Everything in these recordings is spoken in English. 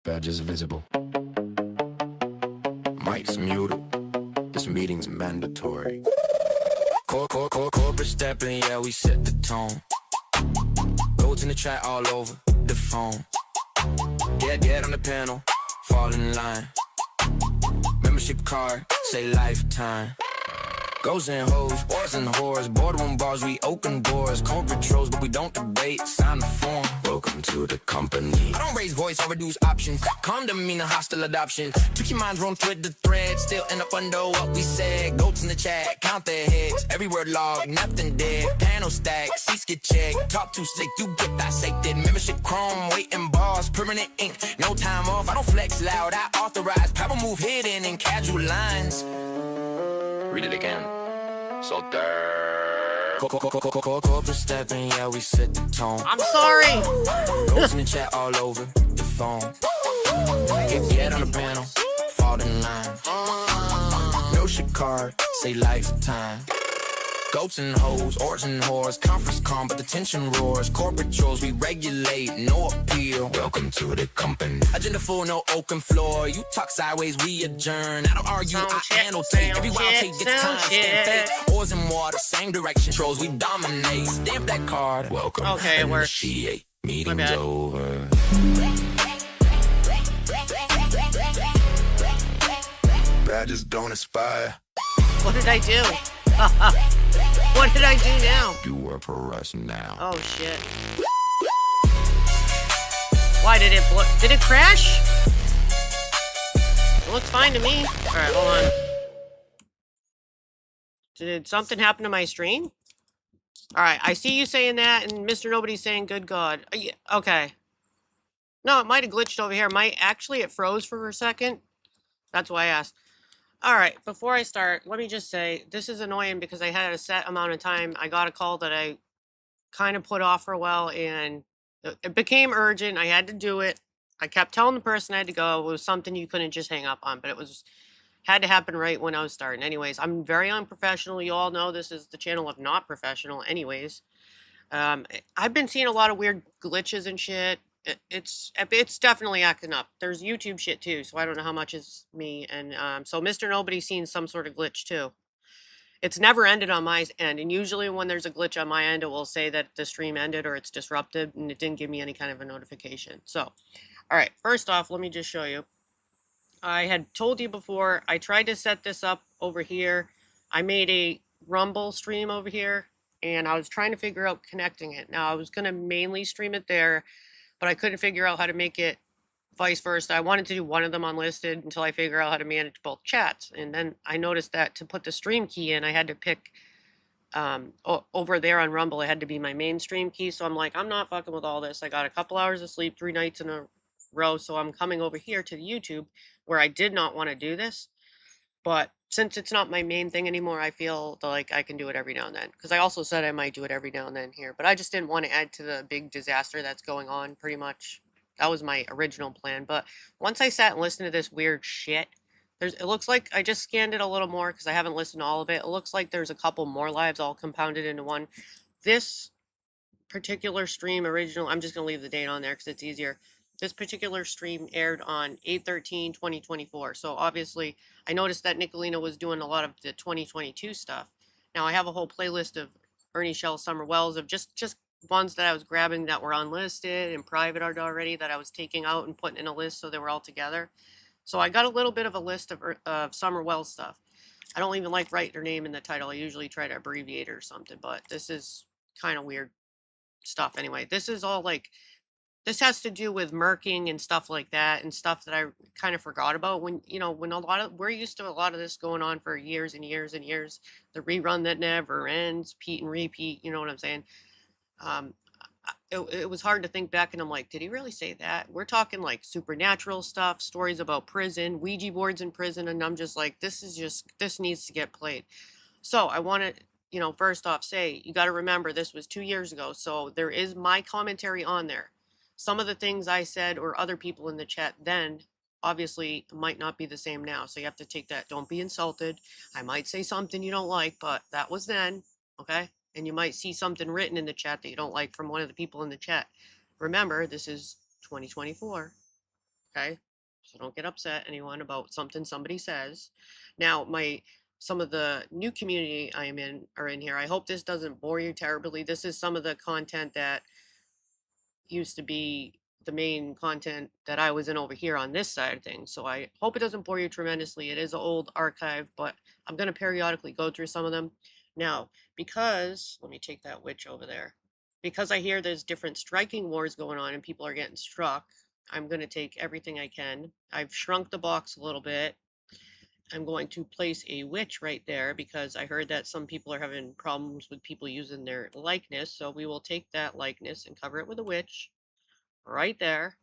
Badges visible. Mics muted. This meeting's mandatory. Corporate stepping, yeah, we set the tone. Goats in the chat all over the phone. Get on the panel, fall in line. Membership card, say lifetime. Goes and hoes, wars and whores, boardroom bars, we open doors. Corporate trolls, but we don't debate, sign the form. Welcome to the company. I don't raise voice or reduce options. Condom mean a hostile adoption. Tricky minds run thread the thread, still end up under what we said. Goats in the chat, count their heads. Every word log, nothing dead. Panel stack, seats get checked. Talk too slick, you get dissected. Membership chrome, waiting bars, permanent ink. No time off, I don't flex loud, I authorize. Power move hidden in casual lines. Read it again. So there. Corporate stepping, yeah, we set the tone. I'm sorry. Goes in the chat all over the phone. Get on the panel, fall in line. No shit card, say lifetime. Goats and hoes, oars and whores, conference calm, but the tension roars. Corporate trolls, we regulate, no appeal. Welcome to the company. Agenda full, no open floor. You talk sideways, we adjourn. I don't argue, I annotate. Every wild take gets time, stand fake. Oars and water, same direction. Trolls, we dominate. Stamp that card. Welcome. Okay, it works. Initiate. Meeting's over. Badges don't expire. What did I do? What did I do now? You work for us now. Oh, shit. Why did it did it crash? It looks fine to me. Alright, hold on. Did something happen to my stream? Alright, I see you saying that, and Mr. Nobody's saying good God. Okay. No, it might have glitched over here. Actually, it froze for a second. That's why I asked. All right, before I start, let me just say, this is annoying because I had a set amount of time. I got a call that I kind of put off for a while, and it became urgent. I had to do it. I kept telling the person I had to go. It was something you couldn't just hang up on, but it had to happen right when I was starting. Anyways, I'm very unprofessional. You all know this is the channel of not professional anyways. I've been seeing a lot of weird glitches and shit. It's definitely acting up. There's YouTube shit too, so I don't know how much is me. And so Mr. Nobody's seen some sort of glitch too. It's never ended on my end, and usually when there's a glitch on my end, it will say that the stream ended or it's disrupted, and it didn't give me any kind of a notification. So, all right, first off, let me just show you. I had told you before, I tried to set this up over here. I made a Rumble stream over here, and I was trying to figure out connecting it. Now, I was going to mainly stream it there, but I couldn't figure out how to make it vice versa. I wanted to do one of them unlisted until I figure out how to manage both chats. And then I noticed that to put the stream key in, I had to pick over there on Rumble, it had to be my main stream key. So I'm like, I'm not fucking with all this. I got a couple hours of sleep 3 nights in a row. So I'm coming over here to YouTube where I did not want to do this. But since it's not my main thing anymore, I feel like I can do it every now and then. Because I also said I might do it every now and then here. But I just didn't want to add to the big disaster that's going on, pretty much. That was my original plan. But once I sat and listened to this weird shit, it looks like I just scanned it a little more because I haven't listened to all of it. It looks like there's a couple more lives all compounded into one. This particular stream original, I'm just going to leave the date on there because it's easier. This particular stream aired on 8/13/2024. So obviously, I noticed that Nicolina was doing a lot of the 2022 stuff. Now I have a whole playlist of Ernie, Shell, Summer Wells of just ones that I was grabbing that were unlisted and private art already that I was taking out and putting in a list so they were all together. So I got a little bit of a list of Summer Wells stuff. I don't even like write their name in the title. I usually try to abbreviate it or something, but this is kind of weird stuff anyway. This is all like, this has to do with murking and stuff like that, and stuff that I kind of forgot about when, we're used to a lot of this going on for years and years and years. The rerun that never ends, Pete and repeat, you know what I'm saying? It was hard to think back, and I'm like, did he really say that? We're talking like supernatural stuff, stories about prison, Ouija boards in prison, and I'm just like, this needs to get played. So I want to, first off say, you got to remember this was 2 years ago, so there is my commentary on there. Some of the things I said or other people in the chat then obviously might not be the same now. So you have to take that. Don't be insulted. I might say something you don't like, but that was then. Okay. And you might see something written in the chat that you don't like from one of the people in the chat. Remember, this is 2024. Okay, so don't get upset, anyone, about something somebody says. Now, some of the new community I am in are in here. I hope this doesn't bore you terribly. This is some of the content that used to be the main content that I was in over here on this side of things. So I hope it doesn't bore you tremendously. It is an old archive, but I'm going to periodically go through some of them. Now, because, let me take that witch over there. Because I hear there's different striking wars going on and people are getting struck, I'm going to take everything I can. I've shrunk the box a little bit. I'm going to place a witch right there because I heard that some people are having problems with people using their likeness. So we will take that likeness and cover it with a witch right there.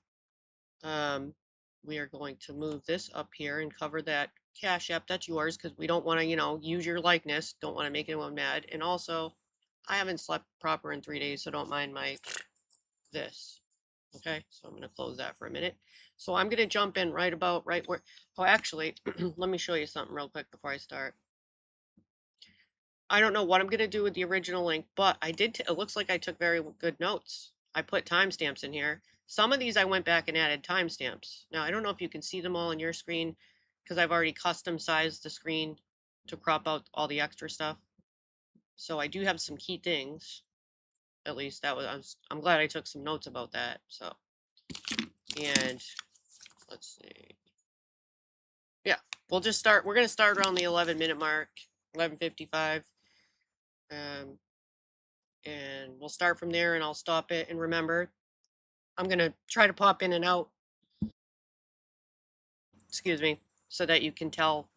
We are going to move this up here and cover that Cash App. That's yours because we don't want to, use your likeness. Don't want to make anyone mad. And also, I haven't slept proper in 3 days, so don't mind this. Okay, so I'm going to close that for a minute. So I'm going to jump in right where, oh, actually, let me show you something real quick before I start. I don't know what I'm going to do with the original link, but it looks like I took very good notes. I put timestamps in here. Some of these I went back and added timestamps. Now, I don't know if you can see them all on your screen because I've already custom sized the screen to crop out all the extra stuff. So I do have some key things. At least I'm glad I took some notes about that. So, and let's see. Yeah, we're going to start around the 11-minute mark, 11:55. And we'll start from there and I'll stop it. And remember, I'm going to try to pop in and out, excuse me, so that you can tell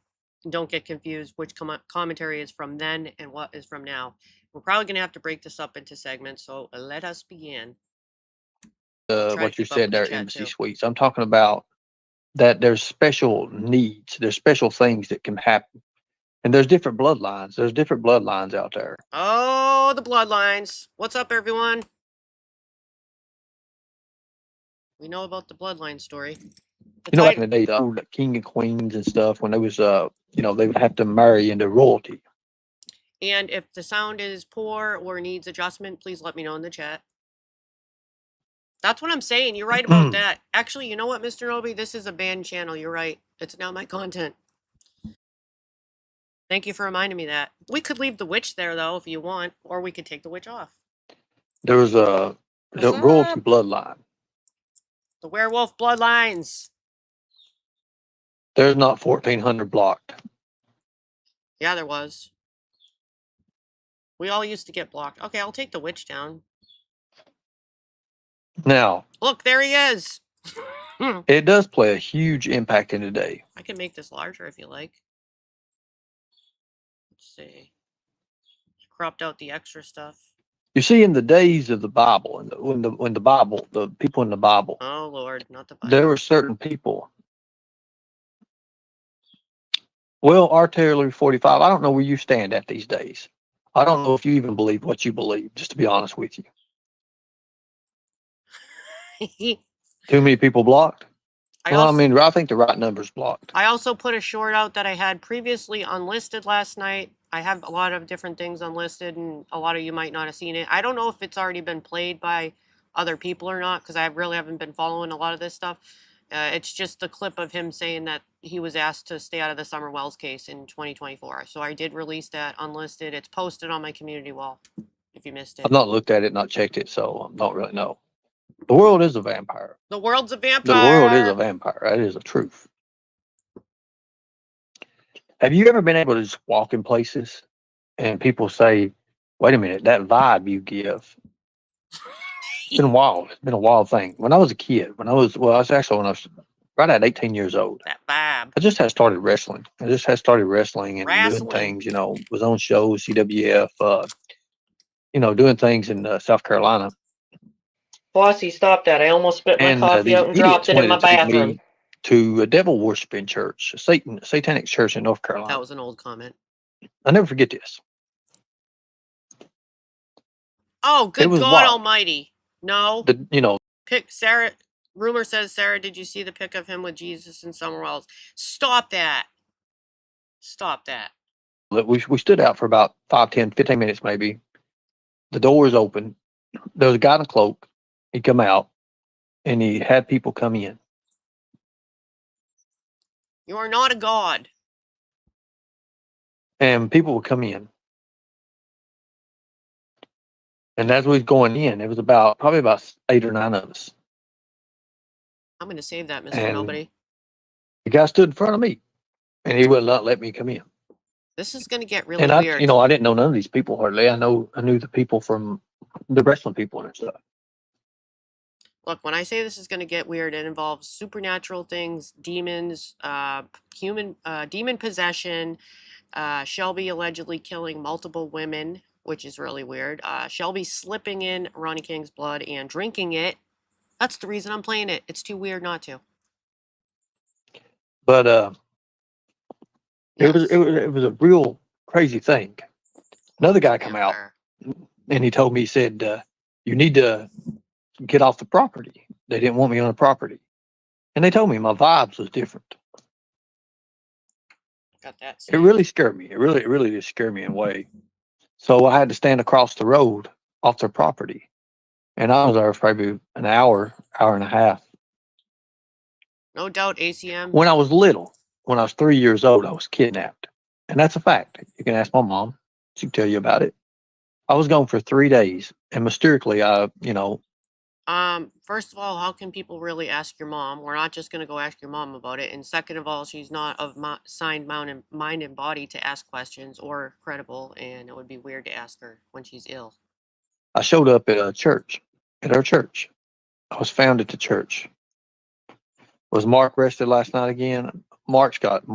and don't get confused which commentary is from then and what is from now. We're probably going to have to break this up into segments, so let us begin. What you said there, Embassy Suites. I'm talking about that there's special needs, there's special things that can happen. And there's different bloodlines. There's different bloodlines out there. Oh, the bloodlines. What's up, everyone? We know about the bloodline story. Back in the day, the old king and queens and stuff, when they was, they would have to marry into royalty. And if the sound is poor or needs adjustment, please let me know in the chat. That's what I'm saying. You're right about that. Actually, you know what, Mr. Noby? This is a banned channel. You're right. It's now my content. Thank you for reminding me that. We could leave the witch there, though, if you want, or we could take the witch off. There was the royalty bloodline. The werewolf bloodlines. There's not 1,400 blocked. Yeah, there was. We all used to get blocked. Okay, I'll take the witch down. Now, look, there he is. It does play a huge impact in today. I can make this larger if you like. Let's see. Cropped out the extra stuff. You see, in the days of the Bible, when the Bible, the people in the Bible. Oh Lord, not the Bible. There were certain people. Well, Artillery 45. I don't know where you stand at these days. I don't know if you even believe what you believe. Just to be honest with you. Too many people blocked? I think the right number's blocked. I also put a short out that I had previously unlisted last night. I have a lot of different things unlisted, and a lot of you might not have seen it. I don't know if it's already been played by other people or not, because I really haven't been following a lot of this stuff. It's just the clip of him saying that he was asked to stay out of the Summer Wells case in 2024. So I did release that unlisted. It's posted on my community wall, if you missed it. I've not looked at it, not checked it, so I don't really know. The world is a vampire. The world's a vampire. The world is a vampire. That is the truth. Have you ever been able to just walk in places and people say, wait a minute, that vibe you give? It's been wild. It's been a wild thing. When I was a kid, when I was right at 18 years old. That vibe. I just had started wrestling. And doing things, was on shows, CWF, doing things in South Carolina. Bossy, stop that. I almost spit my coffee out and dropped it in my bathroom. To a devil worshiping church, a satanic church in North Carolina. That was an old comment. I'll never forget this. Oh, good God wild. Almighty. No. Pick Sarah. Rumor says, Sarah, did you see the pic of him with Jesus in Summer Wells? Stop that. Stop that. We stood out for about 5, 10, 15 minutes maybe. The door was open. There was a guy in a cloak. He'd come out and he had people come in. You are not a god. And people would come in. And as we was going in, it was probably about 8 or 9 of us. I'm going to save that, Mr. And Nobody. the guy stood in front of me, and he would not let me come in. This is going to get really And I weird. I didn't know none of these people hardly. I knew the people from the wrestling people and stuff. Look, when I say this is going to get weird, it involves supernatural things, demons, demon possession, Shelby allegedly killing multiple women, which is really weird. Shelby slipping in Ronnie King's blood and drinking it. That's the reason I'm playing it. It's too weird not to. But Yes. it was a real crazy thing. Another guy come out, Vampire. and he told me, he said, you need to get off the property. They didn't want me on the property. And they told me my vibes was different. Got that It saved. really scared me. It really did scare me in a way. So I had to stand across the road off their property. And I was there for probably an hour and a half. No doubt ACM. When I was little, when I was 3 years old, I was kidnapped. And that's a fact. You can ask my mom. She can tell you about it. I was gone for 3 days. And mysteriously, First of all, how can people really ask your mom? We're not just going to go ask your mom about it. And second of all, she's not of signed mind and body to ask questions or credible. And it would be weird to ask her when she's ill. I showed up at a church, at our church. I was found at the church. Was Mark rested last night again? Mark's got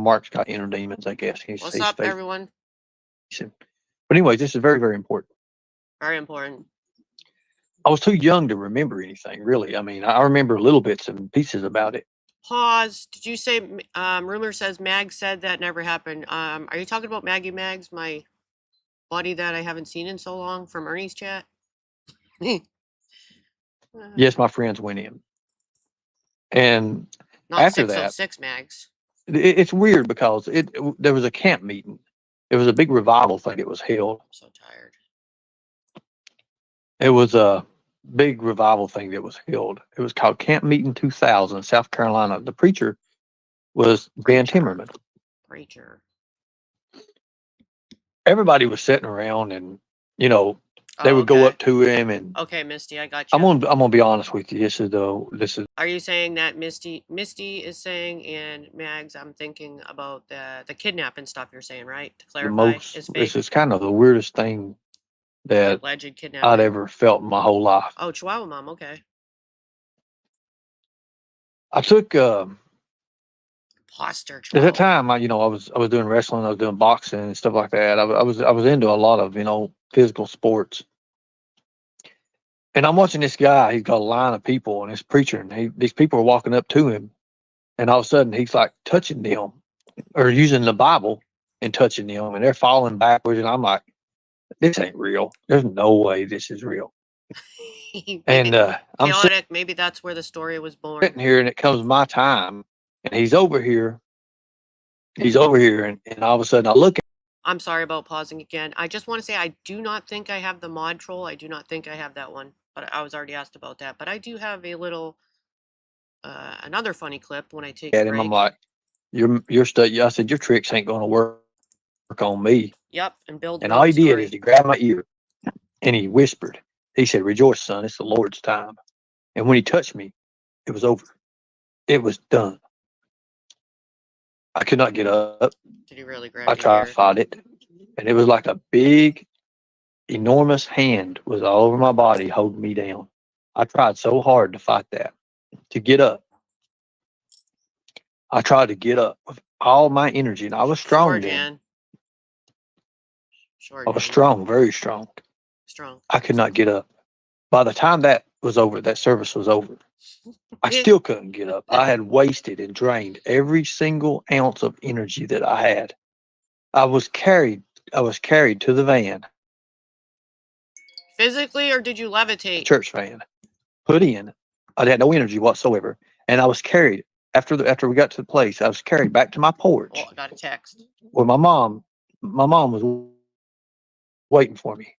inner demons, I guess. What's up, everyone? But anyway, this is very, very important. Very important. I was too young to remember anything, really. I mean, I remember little bits and pieces about it. Pause. Did you say, rumor says Mag said that never happened? Are you talking about Maggie Mags, my buddy that I haven't seen in so long from Ernie's chat? Yes, my friends went in. And not after 606 Mags. It's weird because there was a camp meeting. It was a big revival thing that was held. I'm so tired. It was a big revival thing that was held. It was called Camp Meeting 2000, South Carolina. The preacher was Ben Timmerman. Preacher. Everybody was sitting around, and they would go up to him, and okay, Misty, I got you. I'm gonna be honest with you. This is. Are you saying that Misty is saying, and Mags, I'm thinking about the kidnapping stuff you're saying, right? To clarify, this is kind of the weirdest thing that alleged kidnapping I'd ever felt in my whole life. Oh, Chihuahua Mom, okay. I took Poster. At that time, I was doing wrestling, I was doing boxing and stuff like that. I was into a lot of physical sports. And I'm watching this guy. He's got a line of people, and this preacher, and these people are walking up to him, and all of a sudden he's like touching them, or using the Bible and touching them, and they're falling backwards. And I'm like, this ain't real. There's no way this is real. And I'm chaotic. Maybe that's where the story was born. Sitting here, and it comes my time, and he's over here. And all of a sudden I look at. I'm sorry about pausing again. I just want to say I do not think I have the mod troll. I do not think I have that one, but I was already asked about that. But I do have a little, another funny clip when I take a break. I'm like, your stuff. I said, your tricks ain't going to work on me. Yep, and build. And all he did is he grabbed my ear, and he whispered. He said, "Rejoice, son. It's the Lord's time." And when he touched me, it was over. It was done. I could not get up. Did he really grab? I tried to fight it, and it was like a big, enormous hand was all over my body holding me down. I tried so hard to fight that, to get up. I tried to get up with all my energy, and I was strong then. I was strong, very strong. I could not get up. By the time that was over, that service was over, I still couldn't get up. I had wasted and drained every single ounce of energy that I had. I was carried to the van. Physically, or did you levitate? Church van. Put in. I had no energy whatsoever. And I was carried, after we got to the place, I was carried back to my porch. Oh, I got a text. Where my mom was waiting for me.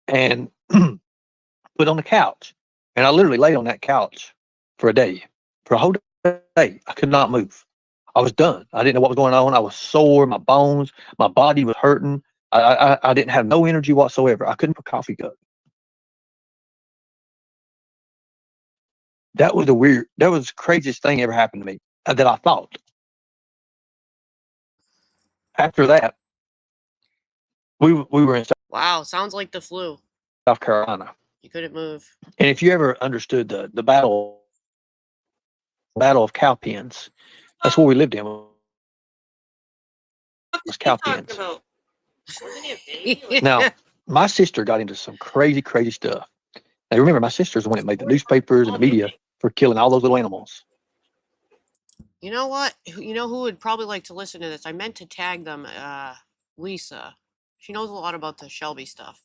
And put on the couch. And I literally laid on that couch for a whole day. I could not move. I was done. I didn't know what was going on. I was sore, my bones, my body was hurting. I didn't have no energy whatsoever. I couldn't put coffee cup. That was the craziest thing ever happened to me that I thought. After that, we were in Wow, sounds like the flu. South Carolina. You couldn't move. And if you ever understood the battle of cow pens, that's where we lived in. Was cow pens. Now, my sister got into some crazy stuff. Now, remember, my sister's the one that made the newspapers and the media for killing all those little animals. You know what? You know who would probably like to listen to this? I meant to tag them. Lisa. She knows a lot about the Shelby stuff.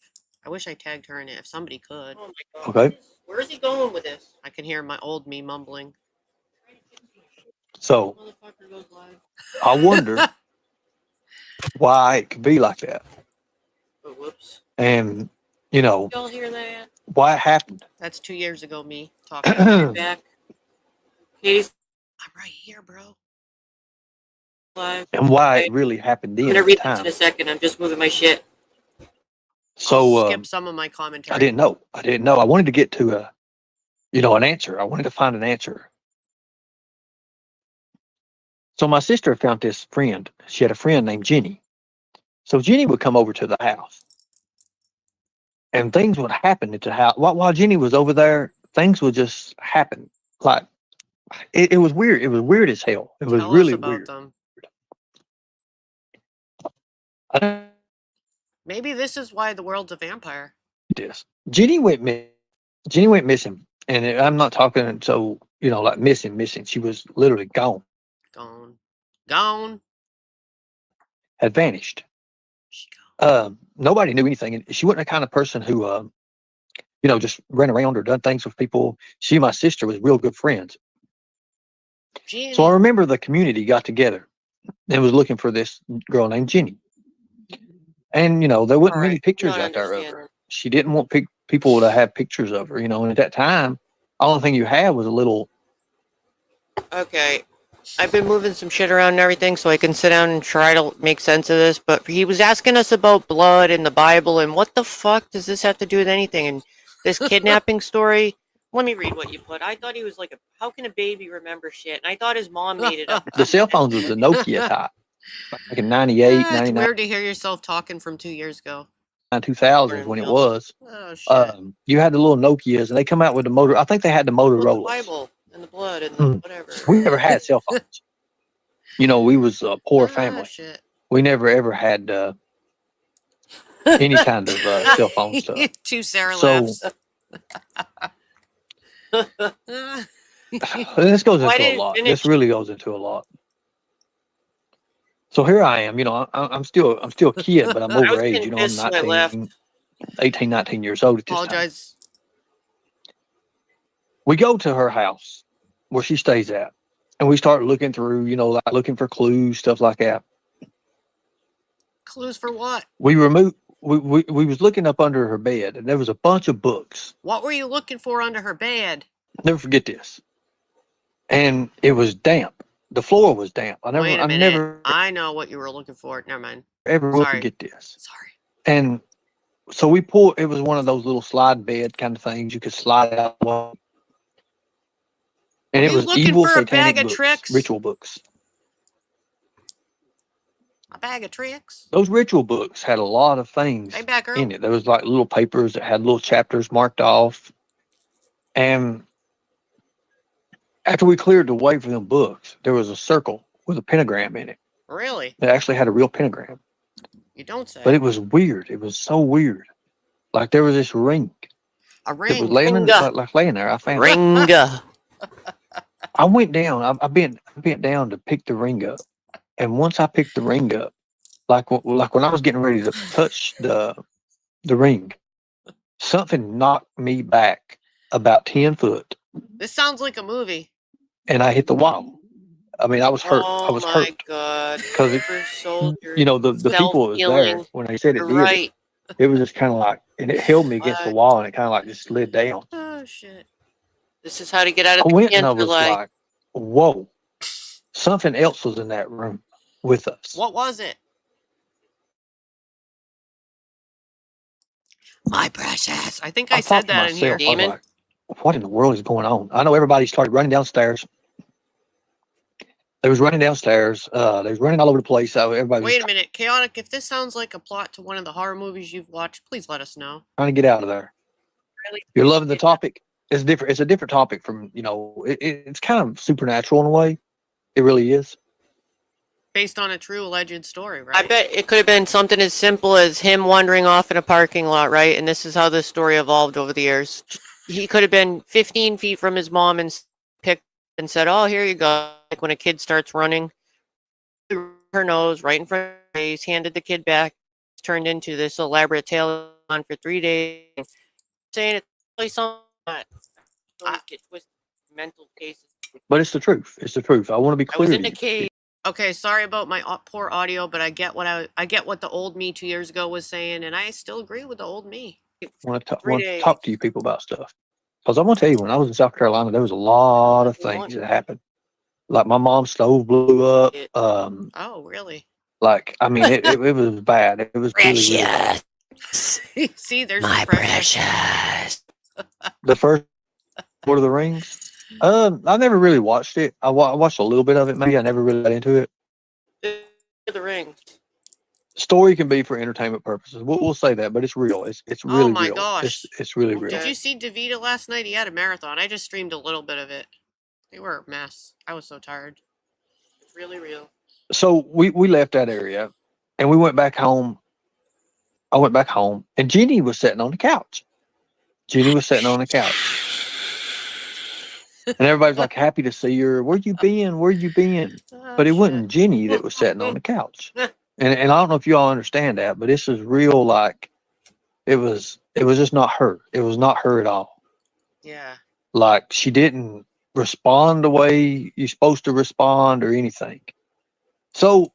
I wish I tagged her in it if somebody could. Oh my God. Okay. Where is he going with this? I can hear my old me mumbling. So, I wonder why it could be like that. Oh, whoops. And, y'all hear that? Why it happened. That's 2 years ago, me talking back. Katie's, I'm right here, bro. Live. And why it really happened then. I'm going to read this in a second. I'm just moving my shit. So, I'll skip some of my commentary. I didn't know. I wanted to get to an answer. I wanted to find an answer. So my sister found this friend. She had a friend named Jenny. So Jenny would come over to the house. And things would happen at the house. While Jenny was over there, things would just happen. Like, it was weird. It was weird as hell. It was really weird. Them. Maybe this is why the world's a vampire. Yes. Jenny went missing. And I'm not talking like missing. She was literally gone. Gone. Had vanished. Nobody knew anything. And she wasn't the kind of person who, just ran around or done things with people. She and my sister was real good friends. Jenny. So I remember the community got together and was looking for this girl named Jenny. And, there wasn't many pictures out there of her. She didn't want people to have pictures of her, and at that time, the only thing you had was a little. Okay. I've been moving some shit around and everything so I can sit down and try to make sense of this, but he was asking us about blood in the Bible, and what the fuck does this have to do with anything? And this kidnapping story, let me read what you put. I thought he was like, how can a baby remember shit? And I thought his mom made it up. The cell phones was the Nokia type. Like in 98, 99. It's weird to hear yourself talking from 2 years ago. 2000 when it was. Oh, shit. You had the little Nokias, and they come out with the motor. I think they had the Motorola's. The Bible and the blood and whatever. We never had cell phones. We was a poor family. Shit. We never ever had any kind of cell phone stuff. Two Sarah laughs. This goes into a lot. This really goes into a lot. So here I am, I'm still a kid, but I'm over age, I'm 18, 19 years old at this time. We go to her house where she stays at, and we start looking through, looking for clues, stuff like that. Clues for what? We was looking up under her bed, and there was a bunch of books. What were you looking for under her bed? Never forget this. And it was damp. The floor was damp. Wait a minute. I know what you were looking for. Never mind. Ever will forget this. Sorry. And so it was one of those little slide bed kind of things. You could slide out. And it was evil satanic books, ritual books. A bag of tricks? Those ritual books had a lot of things in it. There was like little papers that had little chapters marked off. And after we cleared the way for them books, there was a circle with a pentagram in it. Really? It actually had a real pentagram. You don't say. But it was weird. It was so weird. Like there was this ring. A ring? It was laying there. I found it. I went down. I bent down to pick the ring up. And once I picked the ring up, like when I was getting ready to touch the ring, something knocked me back about 10 foot. This sounds like a movie. And I hit the wall. I mean, I was hurt. I was hurt. Oh my God. Because the people that was there, when they said it was just kind of like, and it held me against the wall, and it kind of like just slid down. Oh, shit. This is how to get out of I went and I was like, whoa. Something else was in that room with us. What was it? My precious. I think I thought said to that in here. myself, I was Demon. like, what in the world is going on? I know everybody started running downstairs. They was running downstairs. They was running all over the place. So everybody was Wait a minute, Chaotic. If this sounds like a plot to one of the horror movies you've watched, please let us know. trying to get out of there. Really? You're loving the topic. It's different. It's a different topic from, it's kind of supernatural in a way. It really is. Based on a true alleged story, right? I bet it could have been something as simple as him wandering off in a parking lot, right? And this is how this story evolved over the years. He could have been 15 feet from his mom and picked and said, "Oh, here you go." Like when a kid starts running, her nose right in front of her face, handed the kid back, turned into this elaborate tale on for 3 days, saying it's really something that get twisted mental cases. But it's the truth. It's the truth. I want to be I was clear in to the you. cave. Okay, sorry about my poor audio, but I get what I get what the old me 2 years ago was saying, and I still agree with the old me. I want to 3 days. talk to you people about stuff. Because I'm going to tell you, when I was in South Carolina, there was a lot of things that happened. Like my mom's stove blew up. Oh, really? Like, I mean, it was bad. It was really, really bad. See, there's My the precious. The first Lord of the Rings. I never really watched it. I watched a little bit of it. Maybe I never really got into it. The ring. Story can be for entertainment purposes. We'll say that, but it's real. It's really Oh my real. gosh. It's really real. Did you see DeVita last night? He had a marathon. I just streamed a little bit of it. They were a mess. I was so tired. It's really real. So we left that area, and we went back home. I went back home, and Jenny was sitting on the couch. And everybody's like happy to see her. Where you been? Oh, But it shit. wasn't Jenny that was sitting on the couch. And I don't know if you all understand that, but this is real. Like it was just not her. It was not her at all. Yeah. Like she didn't respond the way you're supposed to respond or anything. So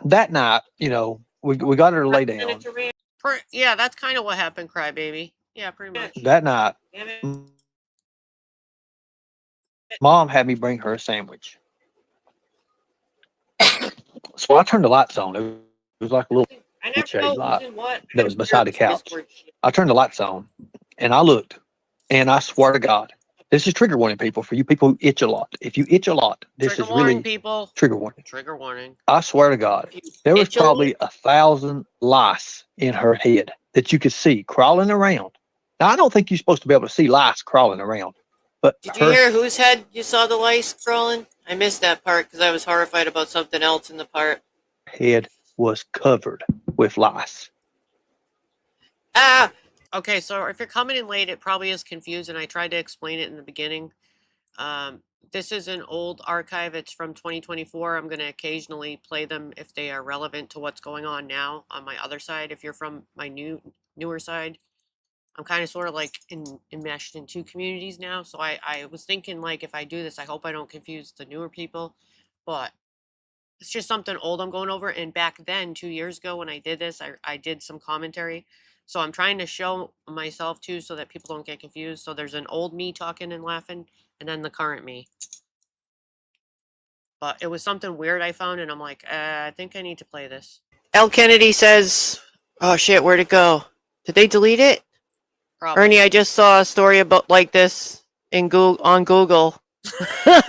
that night, we got her to lay down. Yeah, that's kind of what happened, Crybaby. Yeah, pretty much. That night, Mom had me bring her a sandwich. So I turned the lights on. It was like a little shade light that was beside the couch. I turned the lights on, and I looked, and I swear to God, this is trigger warning, people. For you people who itch a lot, if you itch a lot, this Trigger is warning, really people. trigger warning. Trigger warning. I swear to God, there was probably 1,000 lice in her head that you could see crawling around. Now, I don't think you're supposed to be able to see lice crawling around. But did you hear whose head you saw the lice crawling? I missed that part because I was horrified about something else in the part. Head was covered with lice. Ah! Okay, so if you're coming in late, it probably is confused, and I tried to explain it in the beginning. This is an old archive. It's from 2024. I'm going to occasionally play them if they are relevant to what's going on now on my other side. If you're from my newer side, I'm kind of sort of like enmeshed in two communities now. So I was thinking, like, if I do this, I hope I don't confuse the newer people. But it's just something old I'm going over. And back then, 2 years ago, when I did this, I did some commentary. So I'm trying to show myself too so that people don't get confused. So there's an old me talking and laughing, and then the current me. But it was something weird I found, and I'm like, I think I need to play this. L. Kennedy says, oh shit, where'd it go? Did they delete it? Probably. Ernie, I just saw a story about like this on Google.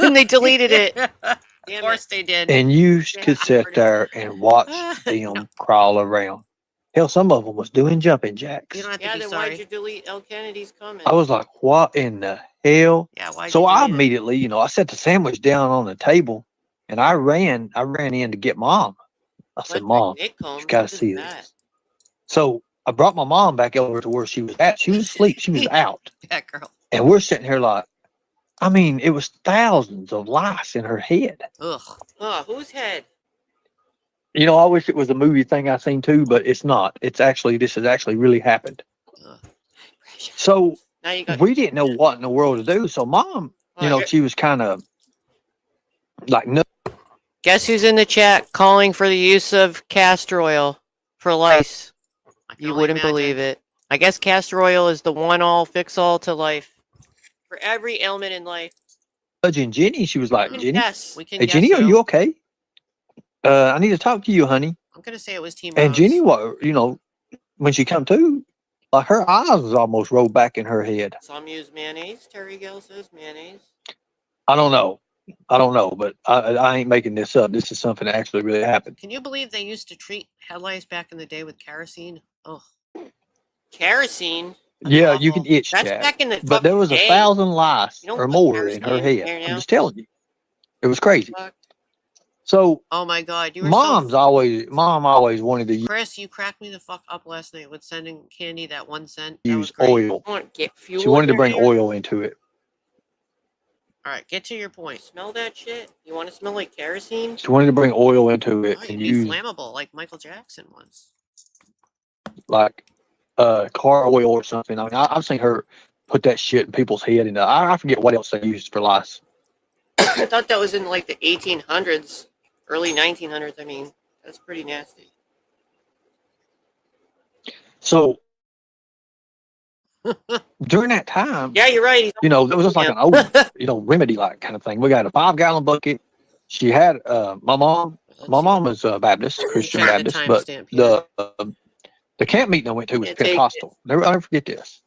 And they deleted it. Of course they did. And you could sit there and watch them crawl around. Hell, some of them was doing jumping jacks. You don't have to Yeah, be then sorry. why'd you delete L. Kennedy's comment? I was like, what in the hell? Yeah, why? So I immediately, I set the sandwich down on the table, and I ran in to get Mom. I said, Mom, you've got to see this. So I brought my mom back over to where she was at. She was asleep. She was out. That girl. And we're sitting here like, I mean, it was thousands of lice in her head. Ugh. Oh, whose head? I wish it was a movie thing I seen too, but it's not. This has actually really happened. Ugh. So Now you got we didn't know what in the world to do. So Mom, she was kind of like, no. Guess who's in the chat calling for the use of castor oil for lice? You wouldn't believe it. I guess castor oil is the one-all fix-all to life. For every ailment in life. nudging Jenny. She was like, Jenny, Yes. We can hey, guess Jenny, are who. you okay? I need to talk to you, honey. I'm gonna say it was Team And Rose. Jenny, when she come to, like her eyes was almost rolled back in her head. Some use mayonnaise. Terry Gale says mayonnaise. I don't know, but I ain't making this up. This is something that actually really happened. Can you believe they used to treat head lice back in the day with kerosene? Oh, Kerosene. that's Yeah, awful. you can itch That's chat, back in the but there fucking was day. 1,000 lice You don't or put more in her kerosene in head. there I'm now. just telling you, it was crazy. Fuck. So Oh my God, you were mom so. always wanted to Chris, you cracked me the fuck up last night with sending Candy that 1 cent. That was use great. oil. I want to get fuel. She wanted in to your bring hair. oil into it. All right, get to your point. Smell that shit? You want to smell like kerosene? She wanted to bring oil into it Oh, and you'd be use flammable like Michael Jackson was. like car oil or something. I mean, I've seen her put that shit in people's head, and I forget what else they used for lice. I thought that was in like the 1800s, early 1900s. I mean, that's pretty nasty. So during that time, Yeah, you're right. it was just like an old, remedy like kind of thing. We got a 5-gallon bucket. She had my mom. My mom was Baptist, Christian Check the Baptist, but timestamp here. the camp meeting I went to was Can't take Pentecostal. I'll never forget this.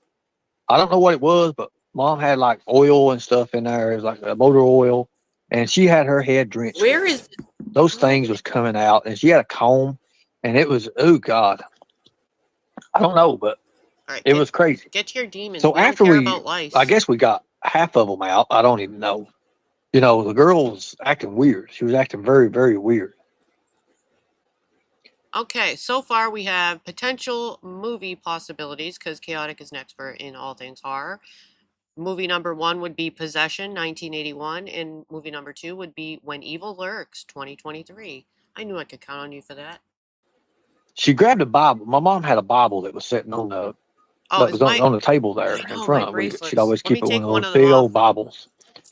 I don't know what it was, but mom had like oil and stuff in there. It was like a motor oil, and she had her head drenched. Where is Those things was coming out, and she had a comb, and it was, oh God, I don't know, but All right, it was crazy. Get your demons. So we don't after care about lice. I guess we got half of them out. I don't even know. The girl was acting weird. She was acting very, very weird. Okay, so far we have potential movie possibilities because Chaotic is an expert in all things horror. Movie number 1 would be Possession, 1981, and movie number 2 would be When Evil Lurks, 2023. I knew I could count on you for that. She grabbed a Bible. My mom had a Bible that was sitting on the on the table there in front. She'd always keep it one of those big old Bibles.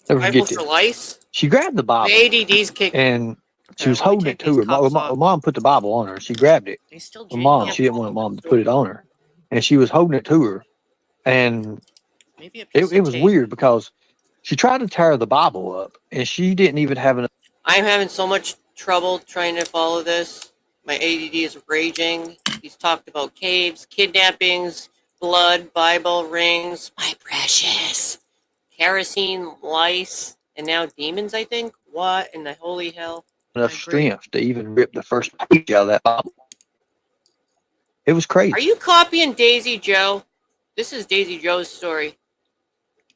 Never Bible forget for this. lice? She grabbed the Bible. The ADD's kicked. And she was let me holding take it to these her. cuffs My off. mom put the Bible on her. She grabbed it. They still My mom, jangle. she didn't want mom to put it on her, and she was holding it to her. And Maybe a piece it of was tape. weird because she tried to tear the Bible up, and she didn't even have enough. I'm having so much trouble trying to follow this. My ADD is raging. He's talked about caves, kidnappings, blood, Bible, rings, my precious, kerosene, lice, and now demons, I think. What in the holy hell? Enough strength to even rip the first page out of that Bible. It was crazy. Are you copying Daisy Joe? This is Daisy Joe's story.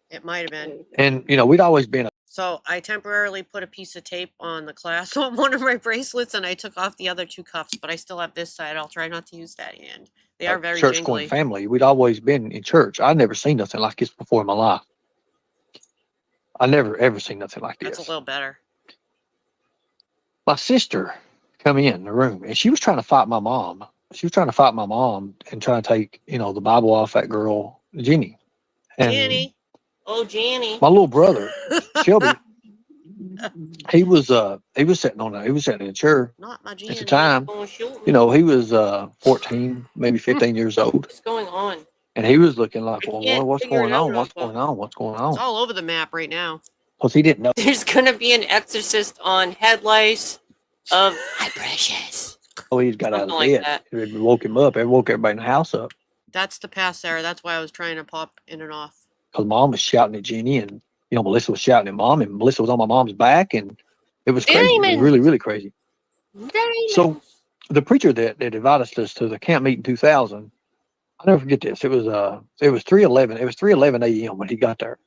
It might have been. And we'd always been. So I temporarily put a piece of tape on the clasp on one of my bracelets, and I took off the other 2 cuffs, but I still have this side. I'll try not to use that hand. They are very church-going jingly. family. We'd always been in church. I'd never seen nothing like this before in my life. I never ever seen nothing like this. That's a little better. My sister come in the room, and she was trying to fight my mom. She was trying to fight my mom and trying to take, the Bible off that girl, Jenny. And Jenny. Oh, Jenny. my little brother, Shelby, he was sitting in a chair Not my at Jenny. the time. Oh, shoot. He was 14, maybe 15 years old. What's going on? And he was looking like, I well, can't what's figure going it out on? What's off of- going on? What's going It's on? all over the map right now. Because he didn't know. There's gonna be an exorcist on head lice of my precious. Oh, he's got out of Something like bed. that. It woke him up. It woke everybody in the house up. That's the past, Sarah. That's why I was trying to pop in and off. Because mom was shouting at Jenny, and Melissa was shouting at mom, and Melissa was on my mom's back, and it was crazy. It was really, really crazy. So the preacher that invited us to the camp meet in 2000, I'll never forget this. It was 3:11. It was 3:11 a.m. when he got there.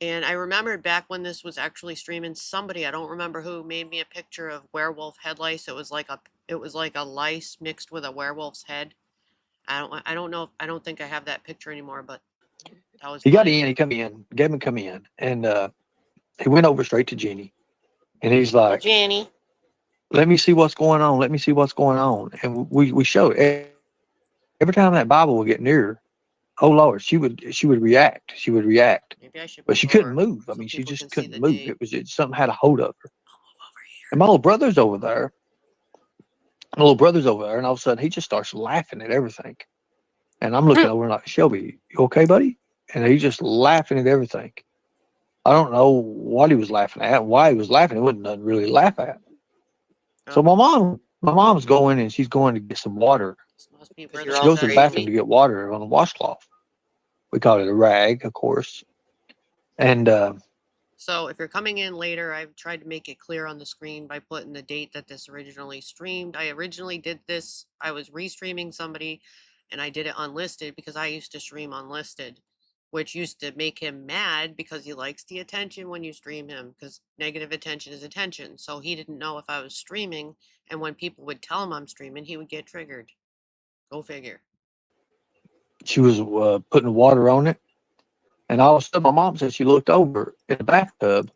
And I remembered back when this was actually streaming, somebody, I don't remember who, made me a picture of werewolf head lice. It was like a lice mixed with a werewolf's head. I don't know. I don't think I have that picture anymore, but that was. He got in. He come in. Gave him come in, and he went over straight to Jenny, and he's like, Jenny. "Let me see what's going on. Let me see what's going on." And we showed every time that Bible would get near, oh Lord, she would react. She would react, Maybe I should. but she couldn't move. I mean, she just couldn't move. Something had a hold of her. And my little brother's over there. And all of a sudden he just starts laughing at everything. And I'm looking over like, Shelby, you okay, buddy? And he's just laughing at everything. I don't know what he was laughing at, why he was laughing. It wasn't nothing really to laugh at. So Oh, my mom's going and she's going to get some water. this must be 'Cause where you're the She goes to the crazy. bathroom to get water on a washcloth. We call it a rag, of course. And So if you're coming in later, I've tried to make it clear on the screen by putting the date that this originally streamed. I originally did this, I was restreaming somebody and I did it unlisted because I used to stream unlisted, which used to make him mad because he likes the attention when you stream him because negative attention is attention. So he didn't know if I was streaming. And when people would tell him I'm streaming, he would get triggered. Go figure. she was putting water on it. And all of a sudden, my mom said she looked over in the bathtub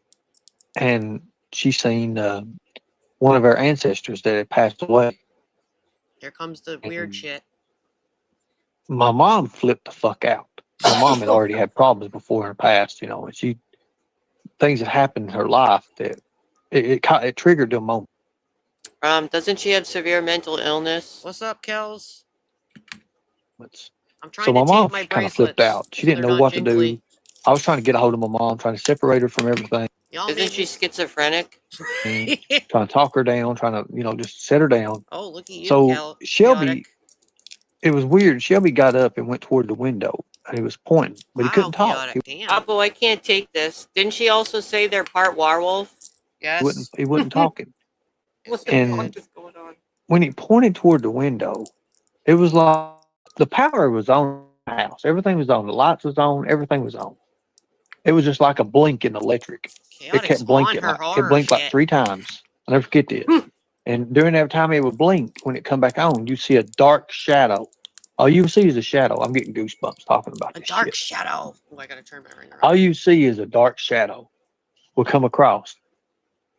and she seen one of our ancestors that had passed away. Here comes the weird And shit. my mom flipped the fuck out. My mom had already had problems before in the past, you know, and things that happened in her life that it triggered the moment. Doesn't she have severe mental illness? What's up, Kels? I'm So trying my to mom tape my kind of flipped bracelets out. She so didn't they're know not what to do. jingly. I was trying to get a hold of my mom, trying to separate her from everything, Y'all Isn't made she me. schizophrenic? trying to talk her down, trying to, you know, just set her down. Oh, look at you, So Shelby, chaotic. it was weird. Shelby got up and went toward the window and he was pointing, but he Wow, couldn't talk. chaotic. Damn. Apple, I can't take this. Didn't she also say they're part werewolf? Yes. He wasn't talking. What the And fuck is going on? when he pointed toward the window, it was like the power was on the house. Everything was on. The lights was on. Everything was on. It was just like a blink in electric. It Chaotic's kept on blinking. her It horror blinked like shit. 3 times. I'll never forget this. And during that time it would blink, when it come back on, you see a dark shadow. All you see is a shadow. I'm getting goosebumps talking about A this dark shit. shadow. Oh, I gotta turn my ringer All off. you see is a dark shadow will come across.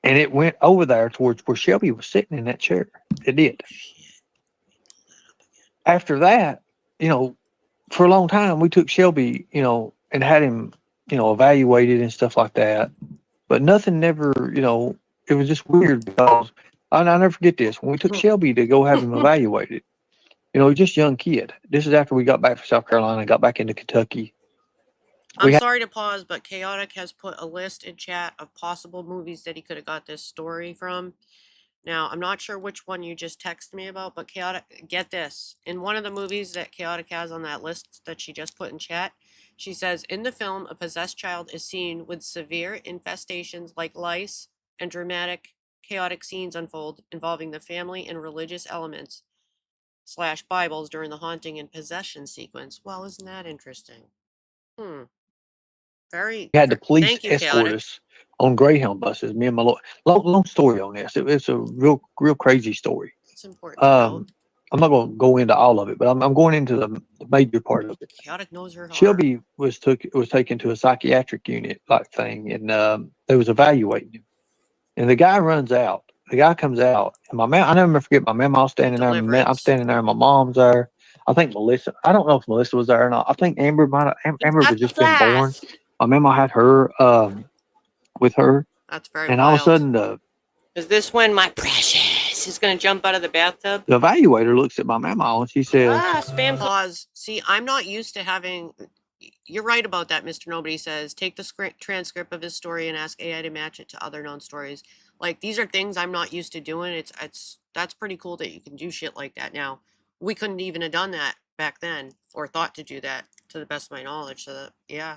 And it went over there towards where Shelby was sitting in that chair. It did. Shit. After that, you know, for a long time we took Shelby, you know, and had him, you know, evaluated and stuff like that. But nothing never, you know, it was just weird because I'll never forget this. When we took Shelby to go have him evaluated, you know, just a young kid. This is after we got back from South Carolina and got back into Kentucky. I'm sorry to pause, but Chaotic has put a list in chat of possible movies that he could have got this story from. Now, I'm not sure which one you just texted me about, but Chaotic, get this. In one of the movies that Chaotic has on that list that she just put in chat, she says, in the film, a possessed child is seen with severe infestations like lice, and dramatic, chaotic scenes unfold involving the family and religious elements / Bibles during the haunting and possession sequence. Well, isn't that interesting? Very. We had the police Thank you, escort Chaotic. us on Greyhound buses. Me and my long story on this. It's a real crazy story. It's important to know. I'm not going to go into all of it, but I'm going into the major part of it. Chaotic knows her heart. Shelby was taken to a psychiatric unit like thing, and they was evaluating him. And the guy runs out. The guy comes out, and I never forget my mama's standing there. I'm standing there, and my mom's there. I think Melissa. I don't know if Melissa was there or not. I think Amber was just been born. My mama had her with her. That's very and wild. all of a sudden Is this when my precious is going to jump out of the bathtub? the evaluator looks at my mama and she says, Spam call. Pause. See, I'm not used to having. You're right about that, Mr. Nobody Says. Take the transcript of his story and ask AI to match it to other known stories. Like, these are things I'm not used to doing. That's pretty cool that you can do shit like that now. We couldn't even have done that back then or thought to do that, to the best of my knowledge. So that, yeah.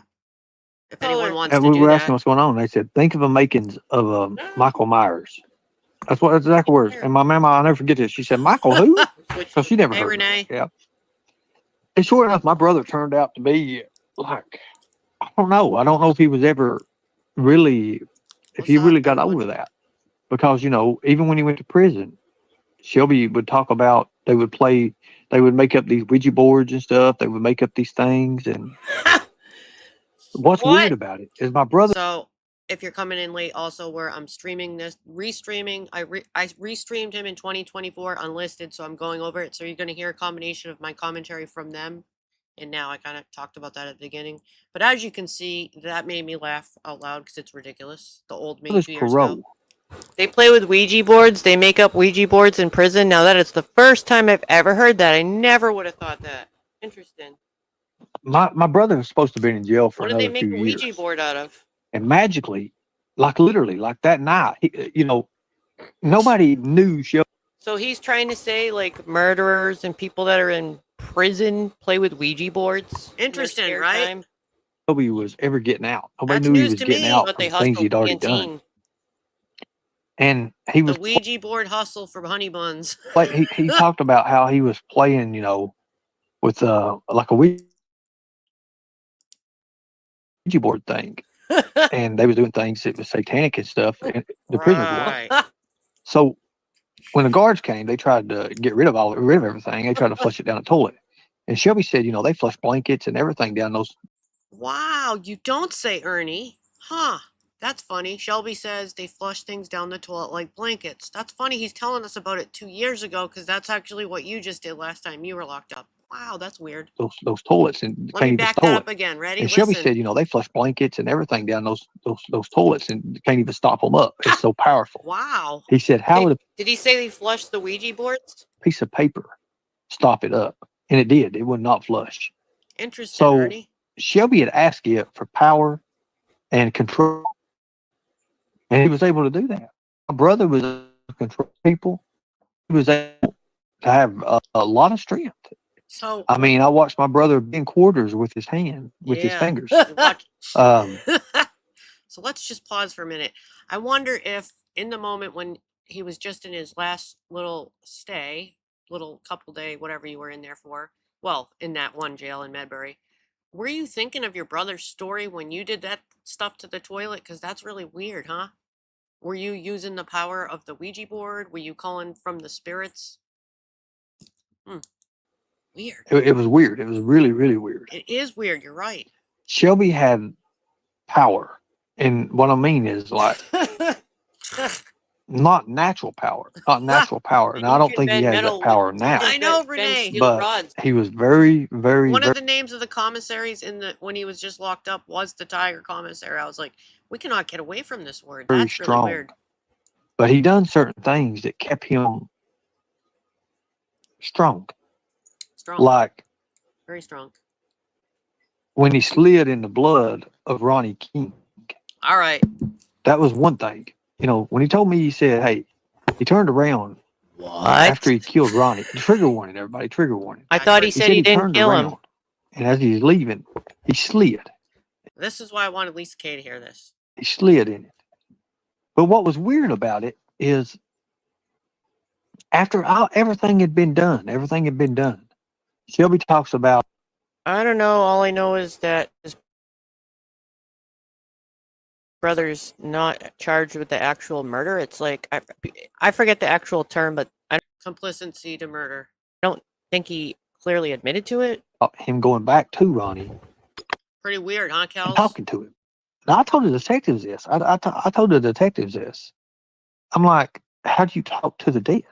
If anyone wants and to we do were that. asking what's going on. They said, think of the makings of Michael Myers. That's what exact words. And my mama, I'll never forget this. She said, Michael who? Because she never Hey, heard Renee. of it. Yeah. And sure enough, my brother turned out to be like, I don't know. I don't know if he was ever really, if he really got over that. Because, you know, even when he went to prison, Shelby would talk about, they would make up these Ouija boards and stuff. They would make up these things. And what's weird about it is my brother. So if you're coming in late, also where I'm streaming this, restreaming, I restreamed him in 2024 unlisted, so I'm going over it. So you're going to hear a combination of my commentary from them. And now I kind of talked about that at the beginning. But as you can see, that made me laugh out loud because it's ridiculous. The old me 2 years ago. They play with Ouija boards. They make up Ouija boards in prison. Now that is the first time I've ever heard that. I never would have thought that. Interesting. My brother was supposed to be in jail for What did they another make 2 a years. Ouija board out of? And magically, like literally, like that night, nobody knew Shelby So he's trying to say like murderers and people that are in prison play with Ouija boards. in their Interesting, spare right? time, was ever getting out. Nobody That's knew he news was to getting me. out but they from things hustle he'd already done. canteen. And he The was Ouija board hustle for honey buns. he talked about how he was playing, with like a Ouija board thing, and they was doing things that was satanic and stuff. And the prisoners were. Right. So when the guards came, they tried to get rid of everything. They tried to flush it down the toilet. And Shelby said, they flush blankets and everything down those. Wow, you don't say, Ernie. Huh. That's funny. Shelby says they flush things down the toilet like blankets. That's funny. He's telling us about it 2 years ago because that's actually what you just did last time you were locked up. Wow, that's weird. Those toilets and Let me can't even back that stop up again. Ready? And Shelby Listen. said, they flush blankets and everything down those toilets and can't even stop them up. It's so powerful. Wow. He said, how would a Did he say they flushed the Ouija boards? piece of paper stop it up? And it did. It would not flush. Interesting, So Ernie. Shelby had asked it for power and control, and he was able to do that. My brother was able to control people. He was able to have a lot of strength. So I mean, I watched my brother bend quarters with his hand, with his Yeah. fingers. watch. Um, So let's just pause for a minute. I wonder if in the moment when he was just in his last little stay, little couple day, whatever you were in there for, well, in that one jail in Medbury, were you thinking of your brother's story when you did that stuff to the toilet? Because that's really weird, huh? Were you using the power of the Ouija board? Were you calling from the spirits? Weird. it was weird. It was really, really weird. It is weird. You're right. Shelby had power. And what I mean is like not natural power. Not natural power. And I don't think he has that power now. I know, Renee. But he was very, very, One very of the names of the commissaries when he was just locked up was the Tiger Commissary. I was like, we cannot get away from this word. very That's really strong. weird. But he done certain things that kept him strong. Strong. Like Very strong. when he slid in the blood of Ronnie King. All right. That was one thing. When he told me, he said, hey, he turned around What? after he killed Ronnie. Trigger warning, everybody. Trigger warning. I thought he said he didn't turned kill him. around, and as he's leaving, he slid. This is why I wanted Lisa Kay to hear this. He slid in it. But what was weird about it is after everything had been done, Shelby talks about I don't know. All I know is that his brother's not charged with the actual murder. It's like I forget the actual term, but I Complicity to murder. don't think he clearly admitted to it. him going back to Ronnie Pretty weird, huh, and Kels? talking to him. And I told the detectives this. I told the detectives this. I'm like, how do you talk to the dead?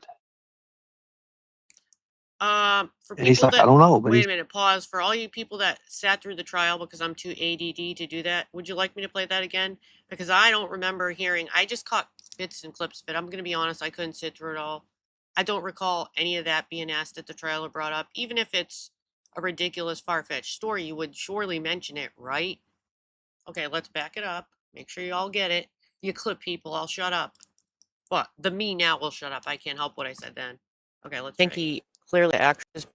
For And he's people like, that I don't know. But wait a minute, pause. For all you people that sat through the trial because I'm too ADD to do that, would you like me to play that again? Because I don't remember hearing. I just caught bits and clips of it. I'm going to be honest, I couldn't sit through it all. I don't recall any of that being asked at the trial or brought up. Even if it's a ridiculous, far-fetched story, you would surely mention it, right? Okay, let's back it up. Make sure you all get it. You clip people, I'll shut up. What? The me now will shut up. I can't help what I said then. Okay, let's I think try. he clearly his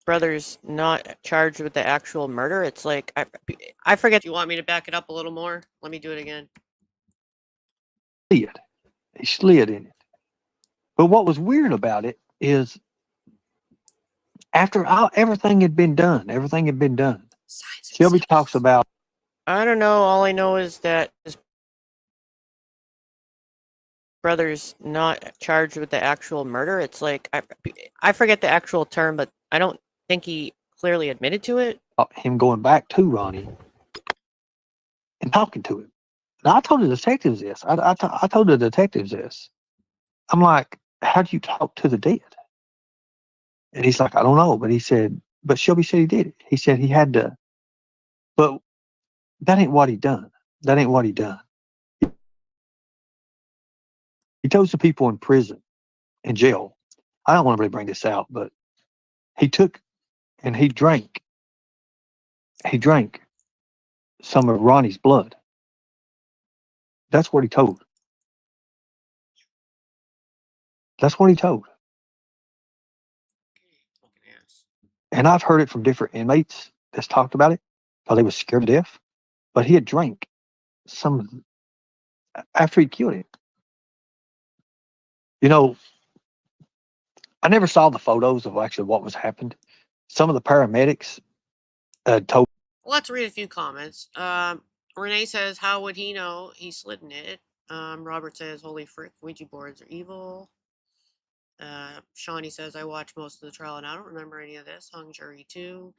brother's not charged with the actual murder. It's like I forget. Do you want me to back it up a little more? Let me do it again. he slid in it. But what was weird about it is after everything had been done, Shelby talks about I don't know. All I know is that his brother's not charged with the actual murder. It's like I forget the actual term, but I don't think he clearly admitted to it. him going back to Ronnie and talking to him. And I told the detectives this. I told the detectives this. I'm like, how do you talk to the dead? And he's like, I don't know. But he said, but Shelby said he did it. He said he had to. But that ain't what he done. That ain't what he done. He told some people in prison, in jail. I don't want to really bring this out, but he took and he drank some of Ronnie's blood. That's what he told. That's what he told. Fucking ass. And I've heard it from different inmates that's talked about it because they was scared to death. But he had drank some after he killed him. You know, I never saw the photos of actually what was happened. Some of the paramedics told. Let's read a few comments. Renee says, how would he know he slid in it? Robert says, holy frick, Ouija boards are evil. Shawnee says, I watched most of the trial and I don't remember any of this. Hung jury too.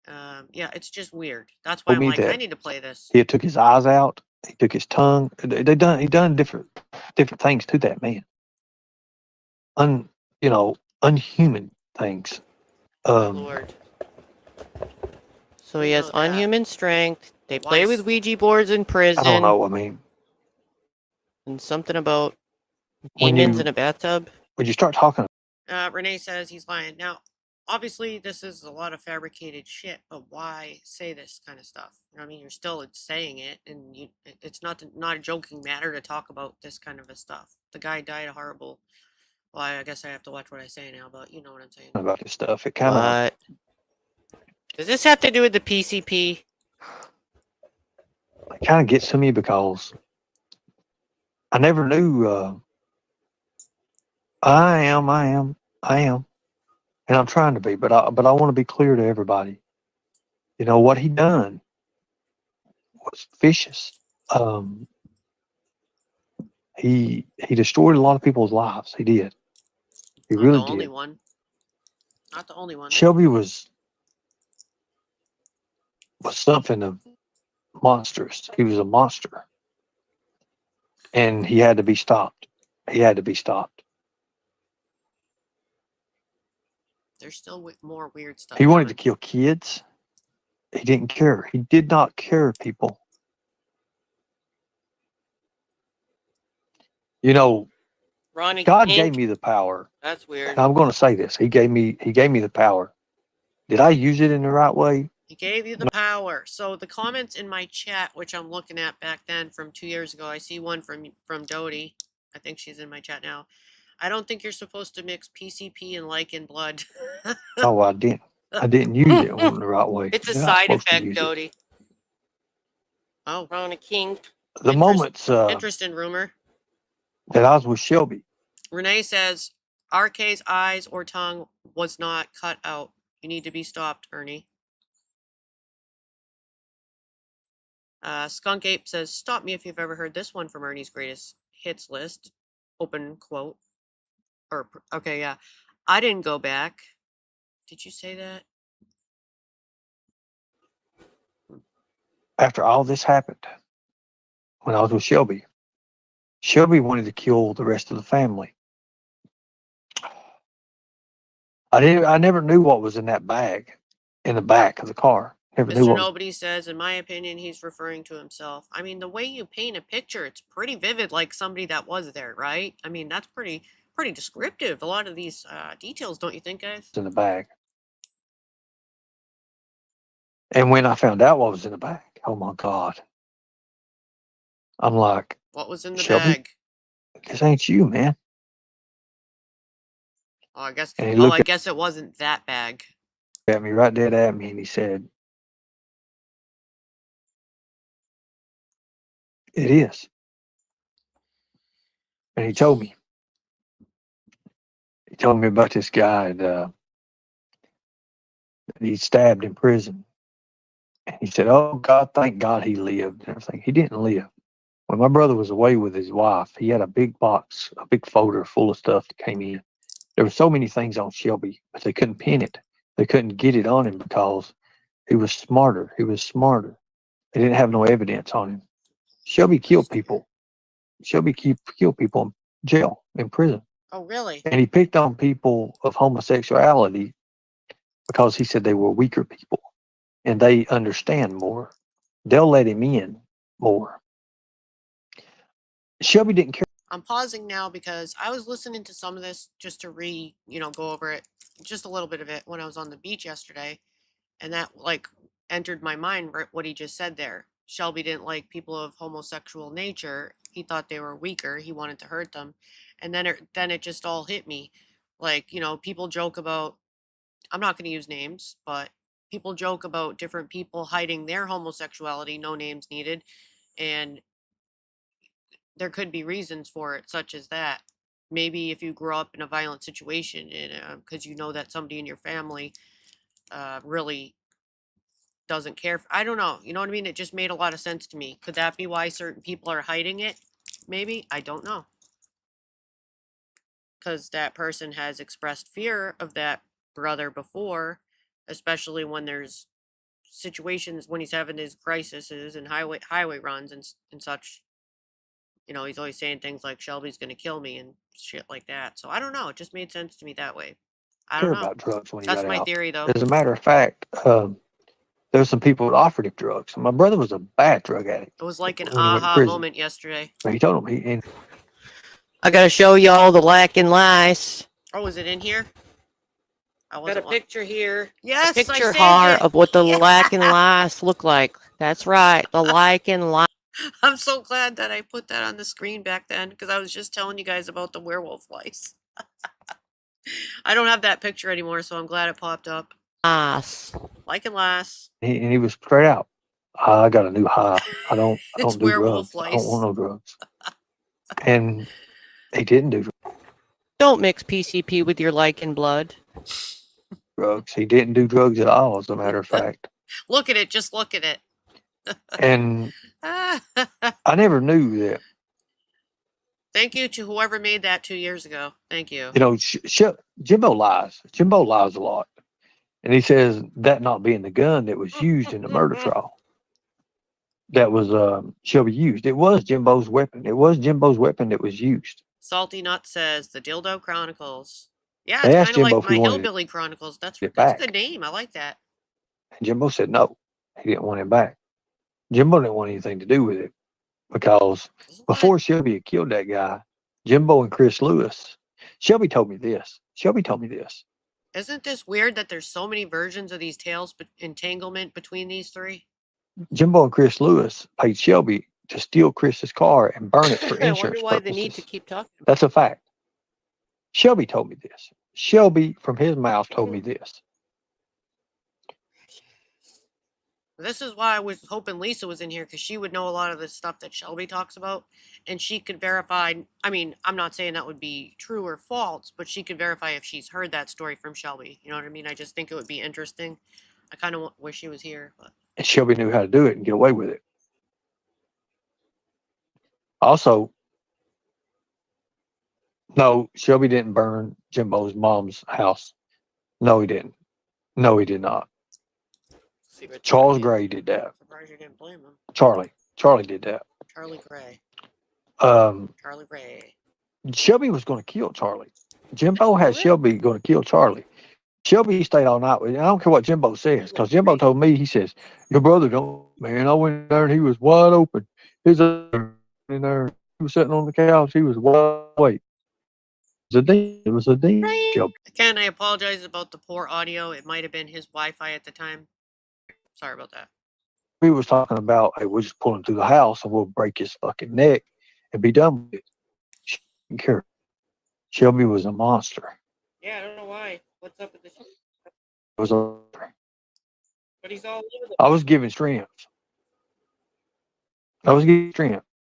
Yeah, it's just weird. That's why I'm like, I need to play this. He had took his eyes out. He took his tongue. He done different things to that man. Unhuman things. Lord. So he has unhuman strength. They play with Ouija boards in prison. I don't know. I mean, and something about demons in a bathtub. When you start talking, Renee says he's lying. Now, obviously, this is a lot of fabricated shit, but why say this kind of stuff? You know what I mean? You're still saying it, and it's not a joking matter to talk about this kind of a stuff. The guy died a horrible. Well, I guess I have to watch what I say now, but you know what I'm saying. About this stuff, it kind of. Does this have to do with the PCP? It kind of gets to me because I never knew. I am, and I'm trying to be, but I want to be clear to everybody. You know what he done was vicious. He destroyed a lot of people's lives. He did. He Not really the only did. one. Not the only one. Shelby was something of monstrous. He was a monster, and he had to be stopped. He had to be stopped. There's still more weird stuff. He wanted to kill kids. He didn't care. He did not care, people. You know, Ronny, God gave me the power. That's weird. And I'm going to say this. He gave me the power. Did I use it in the right way? He gave you the power. So the comments in my chat, which I'm looking at back then from 2 years ago, I see one from Dodie. I think she's in my chat now. I don't think you're supposed to mix PCP and lichen blood. Oh, I didn't. I didn't use it in the right way. It's a side effect, Dodie. Oh, Ronny King. The moments interesting rumor that I was with Shelby. Renee says RK's eyes or tongue was not cut out. You need to be stopped, Ernie. Skunk Ape says, stop me if you've ever heard this one from Ernie's greatest hits list. Open quote. Or, okay, yeah. I didn't go back. Did you say that? After all this happened, when I was with Shelby wanted to kill the rest of the family. I never knew what was in that bag in the back of the car. Mr. Nobody says, in my opinion, he's referring to himself. I mean, the way you paint a picture, it's pretty vivid, like somebody that was there, right? I mean, that's pretty descriptive. A lot of these details, don't you think, guys? In the bag. And when I found out what was in the bag, oh my God. I'm like, what was in the Shelby, bag? This ain't you, man. Oh, I guess it wasn't that bag. At me, right dead at me, and he said, it is. And he told me about this guy that he stabbed in prison. And he said, oh God, thank God he lived and everything. He didn't live. When my brother was away with his wife, he had a big box, a big folder full of stuff that came in. There were so many things on Shelby, but they couldn't pin it. They couldn't get it on him because he was smarter. They didn't have no evidence on him. Shelby killed people. Shelby killed people in jail, in prison. Oh, really? And he picked on people of homosexuality because he said they were weaker people and they understand more. They'll let him in more. Shelby didn't care. I'm pausing now because I was listening to some of this just to go over it, just a little bit of it when I was on the beach yesterday. And that, like, entered my mind what he just said there. Shelby didn't like people of homosexual nature. He thought they were weaker. He wanted to hurt them. And then it just all hit me. Like, you know, people joke about, I'm not going to use names, but people joke about different people hiding their homosexuality, no names needed. And there could be reasons for it, such as that. Maybe if you grew up in a violent situation, because you know that somebody in your family really doesn't care. I don't know. You know what I mean? It just made a lot of sense to me. Could that be why certain people are hiding it? Maybe. I don't know. Because that person has expressed fear of that brother before, especially when there's situations when he's having his crises and highway runs and such. You know, he's always saying things like Shelby's gonna kill me and shit like that. So I don't know. It just made sense to me that way. I don't Care know. about drugs when he That's got my out. theory, though. As a matter of fact, there were some people that offered him drugs. My brother was a bad drug addict. It was like an when he went to aha prison. moment yesterday. But he told him and I gotta show y'all the lacking lice. Oh, is it in here? I Got a wasn't. picture here. Yes, A picture I saved here it. of what the Yeah. lacking lice look like. That's right, the lacking lice. I'm so glad that I put that on the screen back then because I was just telling you guys about the werewolf lice. I don't have that picture anymore, so I'm glad it popped up. Like and last. he was straight out. I got a new high. I don't It's do werewolf drugs. I don't want lice. no drugs. And he didn't do Don't mix PCP with your lichen blood. drugs. He didn't do drugs at all, as a matter of fact. Look at it. Just look at it. And I never knew that. Thank you to whoever made that 2 years ago. Thank you. You know, Jimbo lies. Jimbo lies a lot. And he says that not being the gun that was used in the murder trial. That was Shelby used. It was Jimbo's weapon. It was Jimbo's weapon that was used. Salty Nut says the Dildo Chronicles. Yeah, They it's asked kind of Jimbo like if he my wanted Hillbilly Chronicles. That's it a back. good name. I like that. And Jimbo said no. He didn't want it back. Jimbo didn't want anything to do with it because before Shelby had killed that guy, Jimbo and Chris Lewis, Shelby told me this. Isn't this weird that there's so many versions of these tales, but entanglement between these three? Jimbo and Chris Lewis paid Shelby to steal Chris's car and burn it for I insurance wonder why purposes. they need to keep talking. That's a fact. Shelby told me this. Shelby, from his mouth, told me this. This is why I was hoping Lisa was in here, because she would know a lot of the stuff that Shelby talks about, and she could verify. I mean, I'm not saying that would be true or false, but she could verify if she's heard that story from Shelby. You know what I mean? I just think it would be interesting. I kind of wish she was here. But And Shelby knew how to do it and get away with it. Also, no, Shelby didn't burn Jimbo's mom's house. No, he didn't. No, he did not. Charles Gray did that. I'm surprised you didn't blame him. Charlie did that. Charlie Gray. Charlie Gray. Shelby was going to kill Charlie. Jimbo had Shelby going to kill Charlie. Shelby stayed all night with him. I don't care what Jimbo says, because Jimbo told me, he says, your brother don't, man. I went there and he was wide open. His in there. He was sitting on the couch. He was wide awake. It was a demon. Shelby. Again, I apologize about the poor audio. It might have been his Wi-Fi at the time. Sorry about that. We was talking about, hey, we'll just pull him through the house and we'll break his fucking neck and be done with it. She didn't care. Shelby was a monster. Yeah, I don't know why. What's up with this? It was a, But he's all over I was given strength.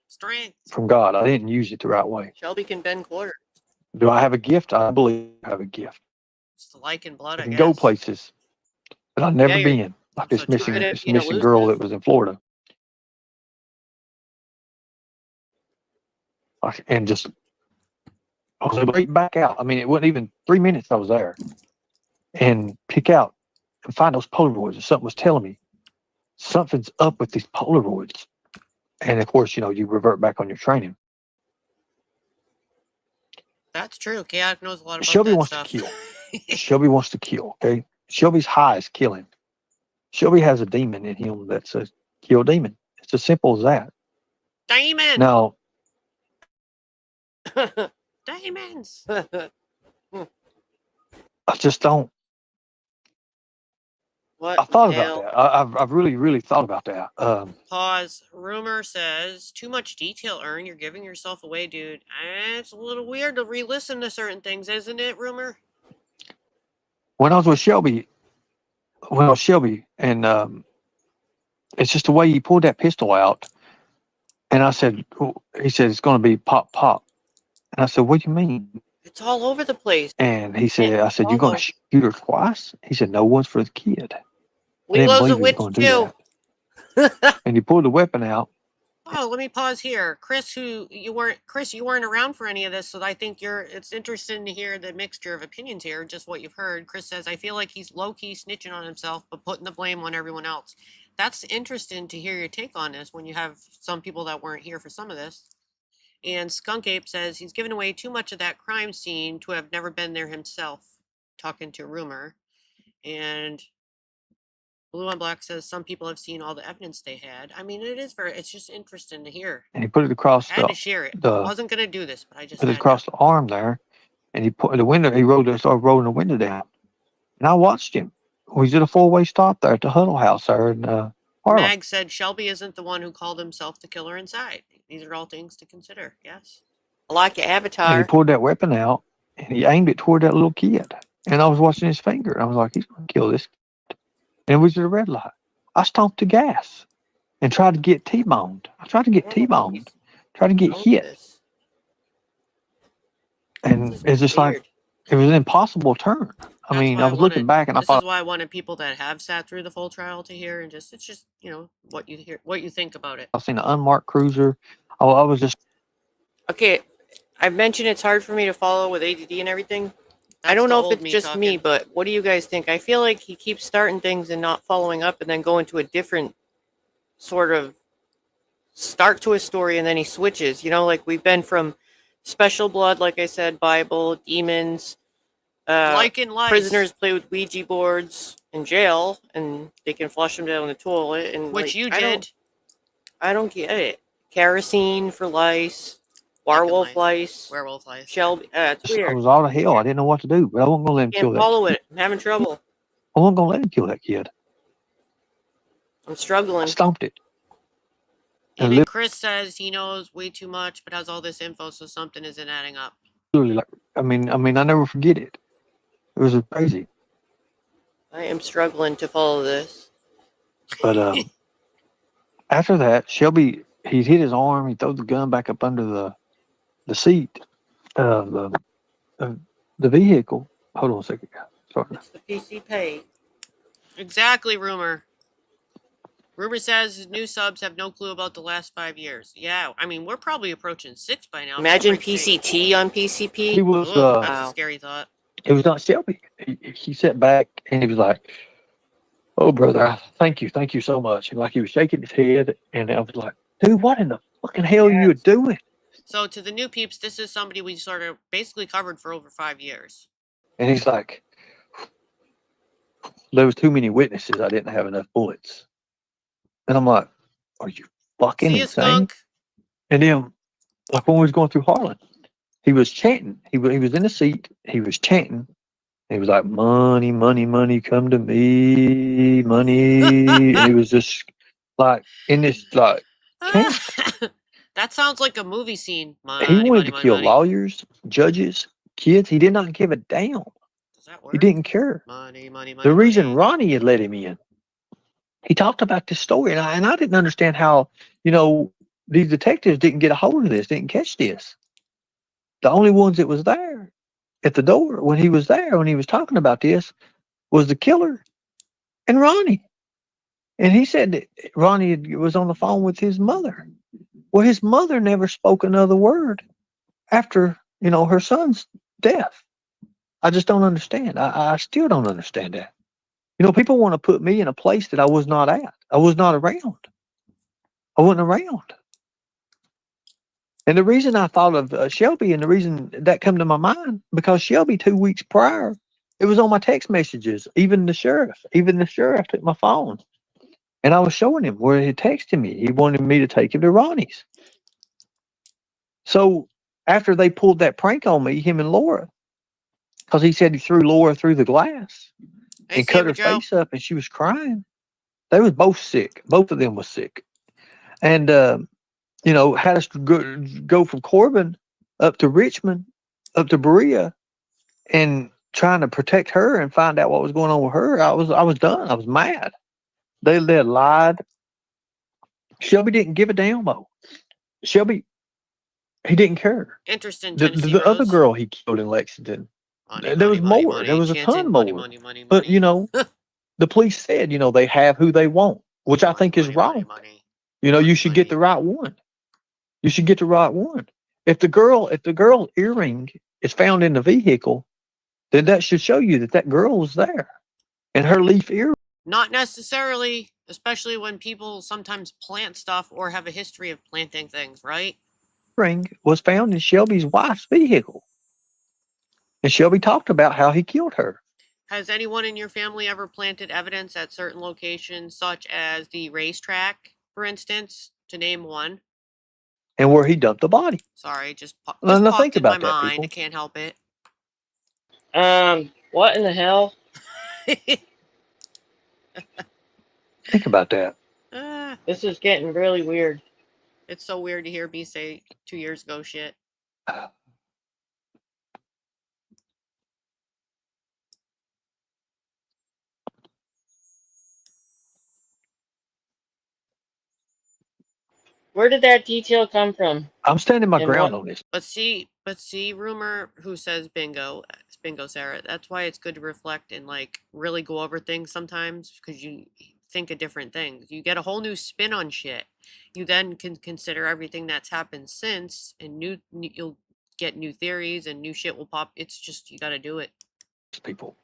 strength. From God. I didn't use it the right way. Shelby can bend quarters. Do I have a gift? I believe I have a gift. It's the like and blood, I I can guess. go places that I've never Yeah, been. Like this so missing, tired of this being missing girl that was in Florida. And just, I was able to get back out. I mean, it wasn't even 3 minutes I was there. And pick out and find those Polaroids. And something was telling me, something's up with these Polaroids. And of course, you know, you revert back on your training. That's true. Chaotic knows a lot about Shelby that wants stuff. to kill. Shelby wants to kill, okay? Shelby's high is killing. Shelby has a demon in him that's a kill demon. It's as simple as that. Demon! Now, Demons! I just don't. What I thought hell? about that. I've really, really thought about that. Pause. Rumor says, too much detail, Ern. You're giving yourself away, dude. It's a little weird to re-listen to certain things, isn't it, Rumor? When I was with Shelby, and it's just the way he pulled that pistol out. And I said, he said, it's going to be pop, pop. And I said, what do you mean? It's all over the place. And he said, I said, you're going to shoot her twice? He said, no, one's for the kid. I didn't Lilo's a believe he was witch going to do too. that. And he pulled the weapon out. Oh, let me pause here. Chris, you weren't around for any of this, so I think it's interesting to hear the mixture of opinions here, just what you've heard. Chris says, I feel like he's low-key snitching on himself, but putting the blame on everyone else. That's interesting to hear your take on this when you have some people that weren't here for some of this. And Skunk Ape says he's given away too much of that crime scene to have never been there himself, talking to Rumor. And Blue on Black says some people have seen all the evidence they had. I mean, it's just interesting to hear. And he put it across I had to share it. I wasn't going to do this, but I just put it had across to. the arm there. And he put the window, started rolling the window down. And I watched him. We did a 4-way stop there at the Huddle House there in Harlem. Mag said Shelby isn't the one who called himself the killer inside. These are all things to consider. Yes. I like your avatar. And he pulled that weapon out and he aimed it toward that little kid. And I was watching his finger. And I was like, he's going to kill this kid. And it was at a red light. I stomped the gas and tried to get T-boned. I tried to get T-boned. Tried to get hit. And it's just like, it was an impossible turn. I mean, I was looking back and I thought. This is why I wanted people that have sat through the full trial to hear, and it's just, what you think about it. I've seen an unmarked cruiser. I was just. Okay, I've mentioned it's hard for me to follow with ADD and everything. I don't know if it's just me, but what do you guys think? I feel like he keeps starting things and not following up and then going to a different sort of start to a story and then he switches. Like we've been from Special Blood, like I said, Bible, demons, like in life. Prisoners play with Ouija boards in jail and they can flush them down the toilet. And which you did. I don't get it. Kerosene for lice. Werewolf lice. Shelby. It's weird. I was out of hell. I didn't know what to do, but I wasn't going to let him kill that kid. Follow it. I'm having trouble. I wasn't going to let him kill that kid. I'm struggling. I stomped it. Even Chris says he knows way too much, but has all this info, so something isn't adding up. I mean, I never forget it. It was crazy. I am struggling to follow this. But after that, Shelby, he hit his arm. He threw the gun back up under the seat of the vehicle. Hold on a second, guys. Sorry. It's the PC pay. Exactly, Rumor. Rumor says his new subs have no clue about the last 5 years. Yeah, I mean, we're probably approaching 6 by now. Imagine PCT on PCP. He was. That's a scary thought. It was not Shelby. He sat back and he was like, "Oh, brother, thank you so much." And like he was shaking his head, and I was like, "Dude, what in the fucking hell are you doing?" So to the new peeps, this is somebody we sort of basically covered for over 5 years. And he's like, "There was too many witnesses. I didn't have enough bullets." And I'm like, "Are you fucking insane?" Skunk. And then, like when we was going through Harlan, he was chanting. He was in the seat. He was chanting. He was like, "Money, money, money, come to me, money." And he was just like in this like chant. That sounds like a movie scene. He wanted to kill lawyers, judges, kids. He did not give a damn. Does that work? He didn't care. Money. The reason Ronny had let him in, he talked about this story, and I didn't understand how, these detectives didn't get a hold of this, didn't catch this. The only ones that was there at the door when he was talking about this was the killer and Ronny. And he said that Ronny was on the phone with his mother. Well, his mother never spoke another word after, her son's death. I just don't understand. I still don't understand that. People want to put me in a place that I was not at. I was not around. I wasn't around. And the reason I thought of Shelby and the reason that come to my mind, because Shelby 2 weeks prior, it was on my text messages. Even the sheriff took my phone. And I was showing him where he texted me. He wanted me to take him to Ronnie's. So after they pulled that prank on me, him and Laura, because he said he threw Laura through the glass, and cut her face up, and she was crying. They was both sick. Both of them was sick, and had us go from Corbin up to Richmond, up to Berea, and trying to protect her and find out what was going on with her. I was done. I was mad. They lied. Shelby didn't give a damn though. Shelby, he didn't care. Interesting. The other girl he killed in Lexington. There was more. There was a ton more. But the police said, they have who they want, which I think is wrong. You should get the right one. You should get the right one. If the girl earring is found in the vehicle, then that should show you that girl was there, and her leaf earring. Not necessarily, especially when people sometimes plant stuff or have a history of planting things, right? Ring was found in Shelby's wife's vehicle, and Shelby talked about how he killed her. Has anyone in your family ever planted evidence at certain locations, such as the racetrack, for instance, to name one? And where he dumped the body. Sorry, just popped in my mind. People. I can't help it. What in the hell? Think about that. This is getting really weird. It's so weird to hear me say 2 years ago shit. Where did that detail come from? I'm standing my ground on this. But see, Rumor, who says bingo, Sarah. That's why it's good to reflect and really go over things sometimes, because you think of different things. You get a whole new spin on shit. You then can consider everything that's happened since, and you'll get new theories and new shit will pop. It's just, you got to do it. People.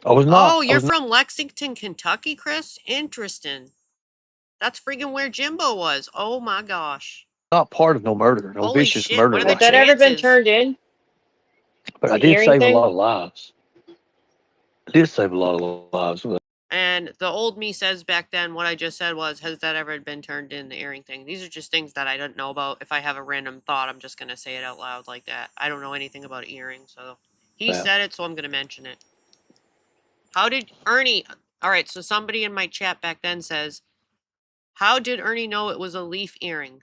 I was not. Oh, you're from Lexington, Kentucky, Chris? Interesting. That's freaking where Jimbo was. Oh my gosh. Not part of no murder, no Holy vicious shit, murder. What Has that ever been turned in? But I did save a lot of lives. I did save a lot of lives. And the old me says back then, what I just said was, has that ever been turned in, the earring thing? These are just things that I don't know about. If I have a random thought, I'm just going to say it out loud like that. I don't know anything about earrings, so he said it, so I'm going to mention it. How did Ernie... All right, so somebody in my chat back then says, how did Ernie know it was a leaf earring?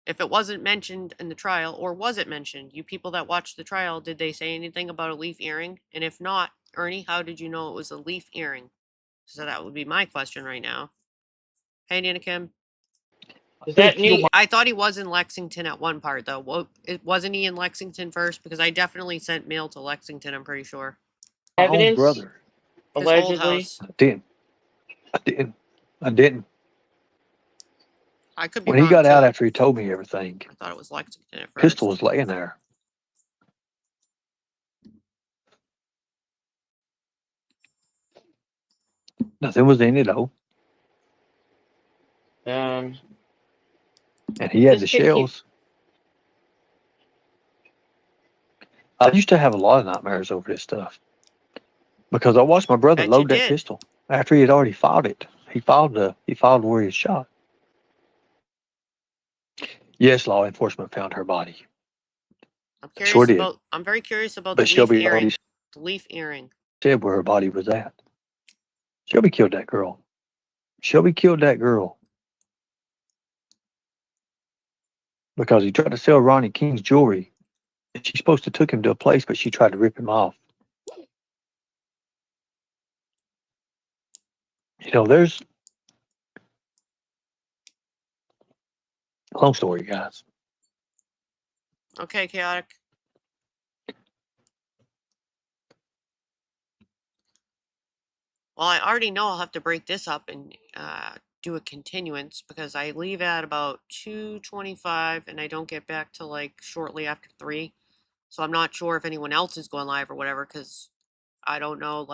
If it wasn't mentioned in the trial, or was it mentioned? You people that watched the trial, did they say anything about a leaf earring? And if not, Ernie, how did you know it was a leaf earring? So that would be my question right now. Hey, Nina Kim. Is that new? I thought he was in Lexington at one part, though. Wasn't he in Lexington first? Because I definitely sent mail to Lexington, I'm pretty sure. Evidence? My own brother. Allegedly. I didn't. I could be when he got out after he told me everything. I thought it was Lexington at first. Pistol was laying there. Nothing was in it though. And he had the shells. I used to have a lot of nightmares over this stuff because I watched my brother load that pistol after he had already filed it. He filed where he was shot. Yes, law enforcement found her body. I'm very curious about the leaf earring. Said where her body was at. Shelby killed that girl. Shelby killed that girl because he tried to sell Ronnie King's jewelry. And she's supposed to took him to a place, but she tried to rip him off. There's long story, guys. Okay, chaotic. Well, I already know I'll have to break this up and do a continuance because I leave at about 2:25 and I don't get back till shortly after 3. So I'm not sure if anyone else is going live or whatever, because I don't know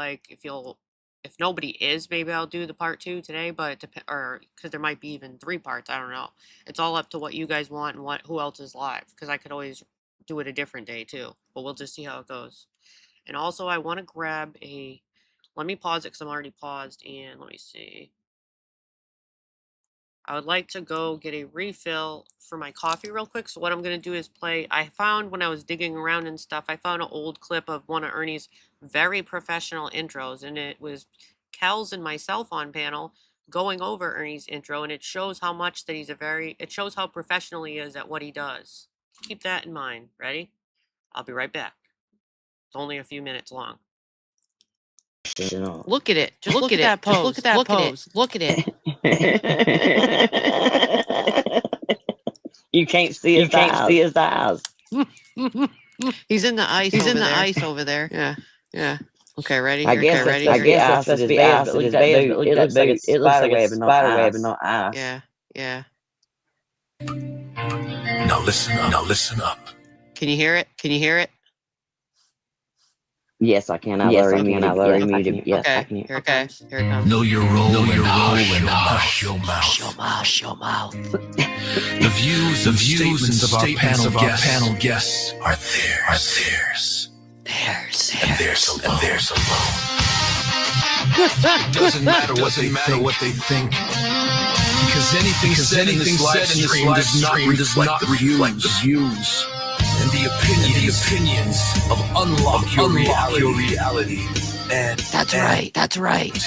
if nobody is, maybe I'll do the part 2 today, but because there might be even 3 parts. I don't know. It's all up to what you guys want and who else is live, because I could always do it a different day too, but we'll just see how it goes. And also I want to grab let me pause it because I'm already paused, and let me see. I would like to go get a refill for my coffee real quick. So what I'm going to do is play. I found when I was digging around and stuff, I found an old clip of one of Ernie's very professional intros, and it was Kel's and myself on panel going over Ernie's intro, and it shows how much that it shows how professional he is at what he does. Keep that in mind. Ready? I'll be right back. It's only a few minutes long. Look at it. Just look at that pose. Just look at that pose. Look at it. You can't see his eyes. He's in the ice. He's in the ice over there. Yeah. Yeah. Okay, ready? I guess ready? I guess that's the ice. It looks like it's spider web and not ice. Yeah. Yeah. Now listen up. Now listen up. Can you hear it? Can you hear it? Yes, I can. Yes, I can. Yes, I can. Here it comes. Here it comes. Know your role and hush your mouth. Hush your mouth. The views and statements of our panel guests are theirs. And theirs alone. It doesn't matter what they think. Because anything said in this live stream does not reflect the views and the opinions of Unlock Your Reality. And That's right.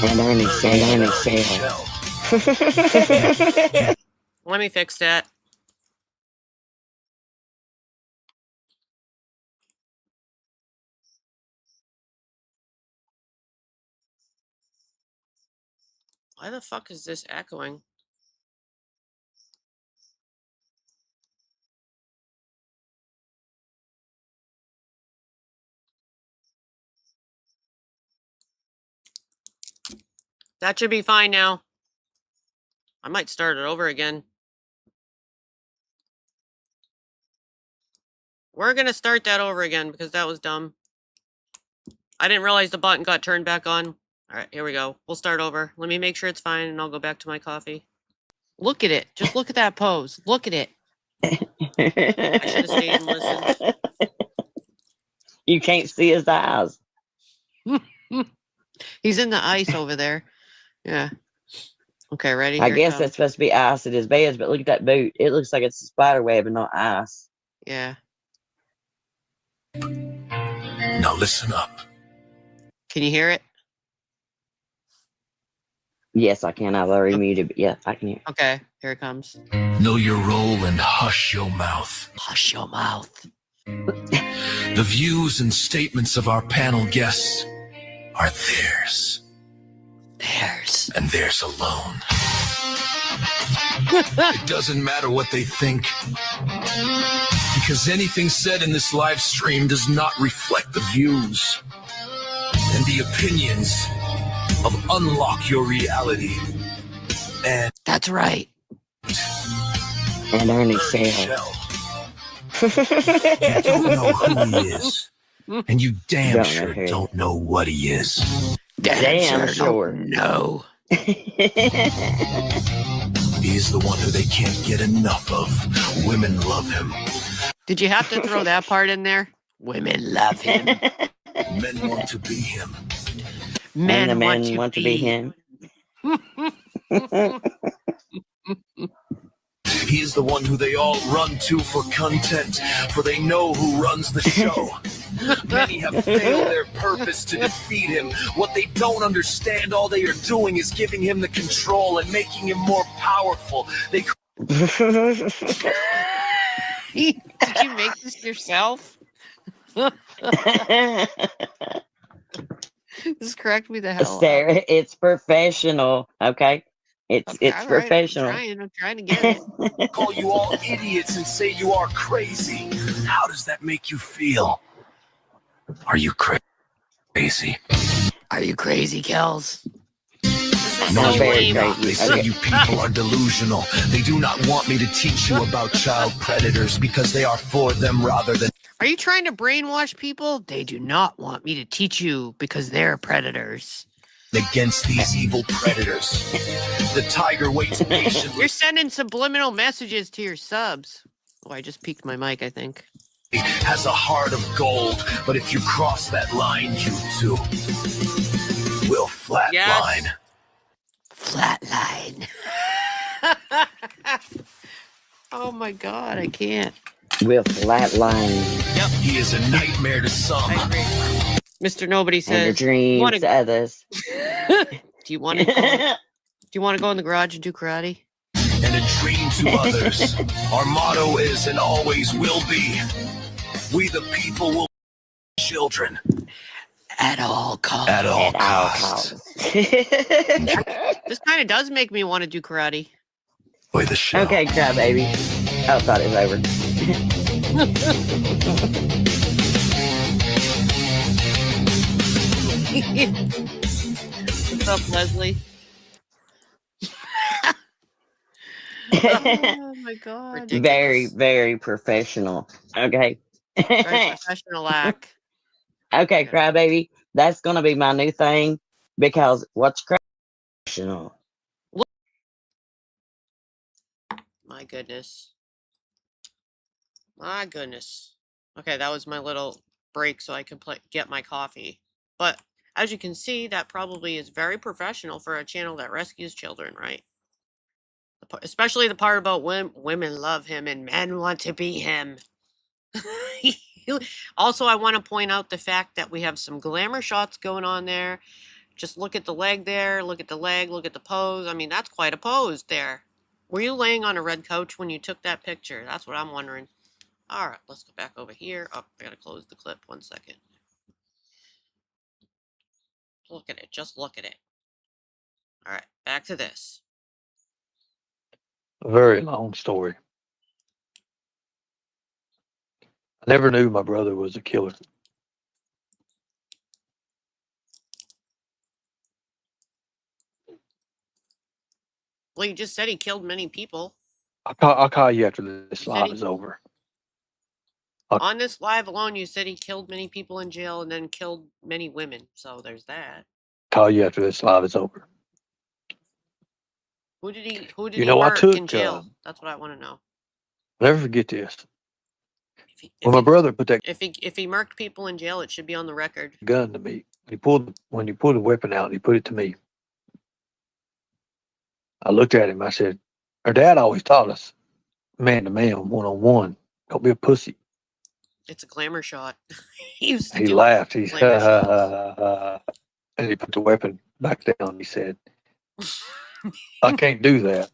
And Ernie said. Let me fix that. Why the fuck is this echoing? That should be fine now. I might start it over again. We're going to start that over again because that was dumb. I didn't realize the button got turned back on. All right, here we go. We'll start over. Let me make sure it's fine, and I'll go back to my coffee. Look at it. Just look at that pose. Look at it. I should have stayed and listened. You can't see his eyes. He's in the ice over there. Yeah. Okay, ready? I guess that's supposed to be ice at his beds, but look at that boot. It looks like it's a spider web and not ice. Yeah. now listen up. Can you hear it? Yes, I can. I've already muted. Yeah, I can hear. Okay, here it comes. Know your role and hush your mouth. Hush your mouth. The views and statements of our panel guests are theirs. Theirs. And theirs alone. It doesn't matter what they think, because anything said in this live stream does not reflect the views and the opinions of Unlock Your Reality. And that's right. And Ernie said, you don't know who he is, and you damn sure don't know what he is. Damn sure. No. He's the one who they can't get enough of. Women love him. Did you have to throw that part in there? Women love him. Men want to be him. Men want to be him. He's the one who they all run to for content, for they know who runs the show. Many have failed their purpose to defeat him. What they don't understand, all they are doing is giving him the control and making him more powerful. They Did you make this yourself? Just correct me the hell. Sarah, it's professional, okay? It's professional. I'm trying to get it. call you all idiots and say you are crazy. How does that make you feel? Are you crazy? Are you crazy, Kels? No, very not. crazy. They say you people are delusional. They do not want me to teach you about child predators because they are for them rather than... Are you trying to brainwash people? They do not want me to teach you because they're predators. Against these evil predators. The tiger waits patiently. You're sending subliminal messages to your subs. Oh, I just peeked my mic, I think. Has a heart of gold, but if you cross that line, you too will flatline. Flatline. Oh my god, I can't. We'll flatline Yep, he is a nightmare to some. I agree. Mr. Nobody and the says, dreams "Wanna- to others. do you want to go? Do you want to go in the garage and do karate?" And a dream to others. Our motto is and always will be, we the people will be children. At all costs. At all At all costs. costs. This kind of does make me want to do karate. Play the show. Okay, cry baby. I thought it was over. What's up, Leslie? Oh my god. Ridiculous. Very, very professional. Okay. Very professional act. Okay, crybaby. That's gonna be my new thing because what's professional? My goodness. My goodness. Okay, that was my little break so I could get my coffee. But as you can see, that probably is very professional for a channel that rescues children, right? Especially the part about women love him and men want to be him. Also, I want to point out the fact that we have some glamour shots going on there. Just look at the leg there, look at the leg, look at the pose. I mean, that's quite a pose there. Were you laying on a red couch when you took that picture? That's what I'm wondering. All right, let's go back over here. Oh, I gotta close the clip 1 second. Look at it, just look at it. All right, back to this. A very long story. I never knew my brother was a killer. Well, you just said he killed many people. I'll call you after this said live he- is over. On this live alone, you said he killed many people in jail and then killed many women. So there's that. Call you after this live is over. Who did he You know, I murk took, in jail? That's what I want to know. I'll never forget this. If When my brother put that if he murked people in jail, it should be on the record. gun to me, when he pulled the weapon out, he put it to me. I looked at him. I said, "Our dad always taught us, man to man, 1-on-1. Don't be a pussy." It's a glamour shot. He used to He do laughed. He glamour shots. and he put the weapon back down. He said, "I can't do that."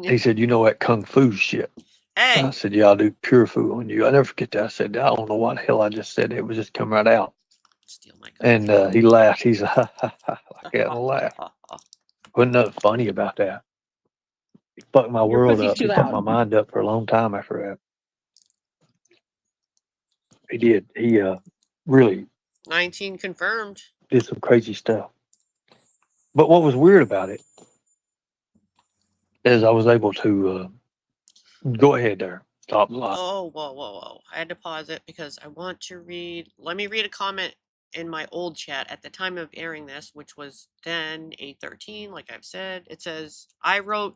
He said, "You know that kung fu shit." Hey, I said, "Yeah, I'll do pure fu on you." I never forget that. I said, "I don't know what the hell I just said. It was just come right out." steal my And he laughed. He's like that and laugh. Wasn't nothing funny about that. He fucked my Your world pussy's up. He too fucked loud. my mind up for a long time after that. He did. He really 19 confirmed. did some crazy stuff. But what was weird about it is I was able to go ahead there. Stop the line. Oh, whoa. I had to pause it because I want to read. Let me read a comment in my old chat at the time of airing this, which was then 8:13, like I've said. It says, I wrote,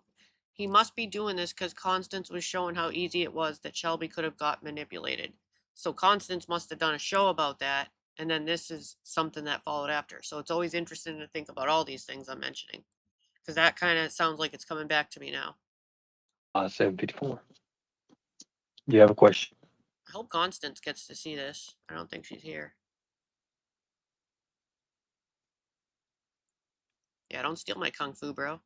he must be doing this because Constance was showing how easy it was that Shelby could have got manipulated. So Constance must have done a show about that. And then this is something that followed after. So it's always interesting to think about all these things I'm mentioning. Because that kind of sounds like it's coming back to me now. 7:54. Do you have a question? I hope Constance gets to see this. I don't think she's here. Yeah, don't steal my kung fu, bro.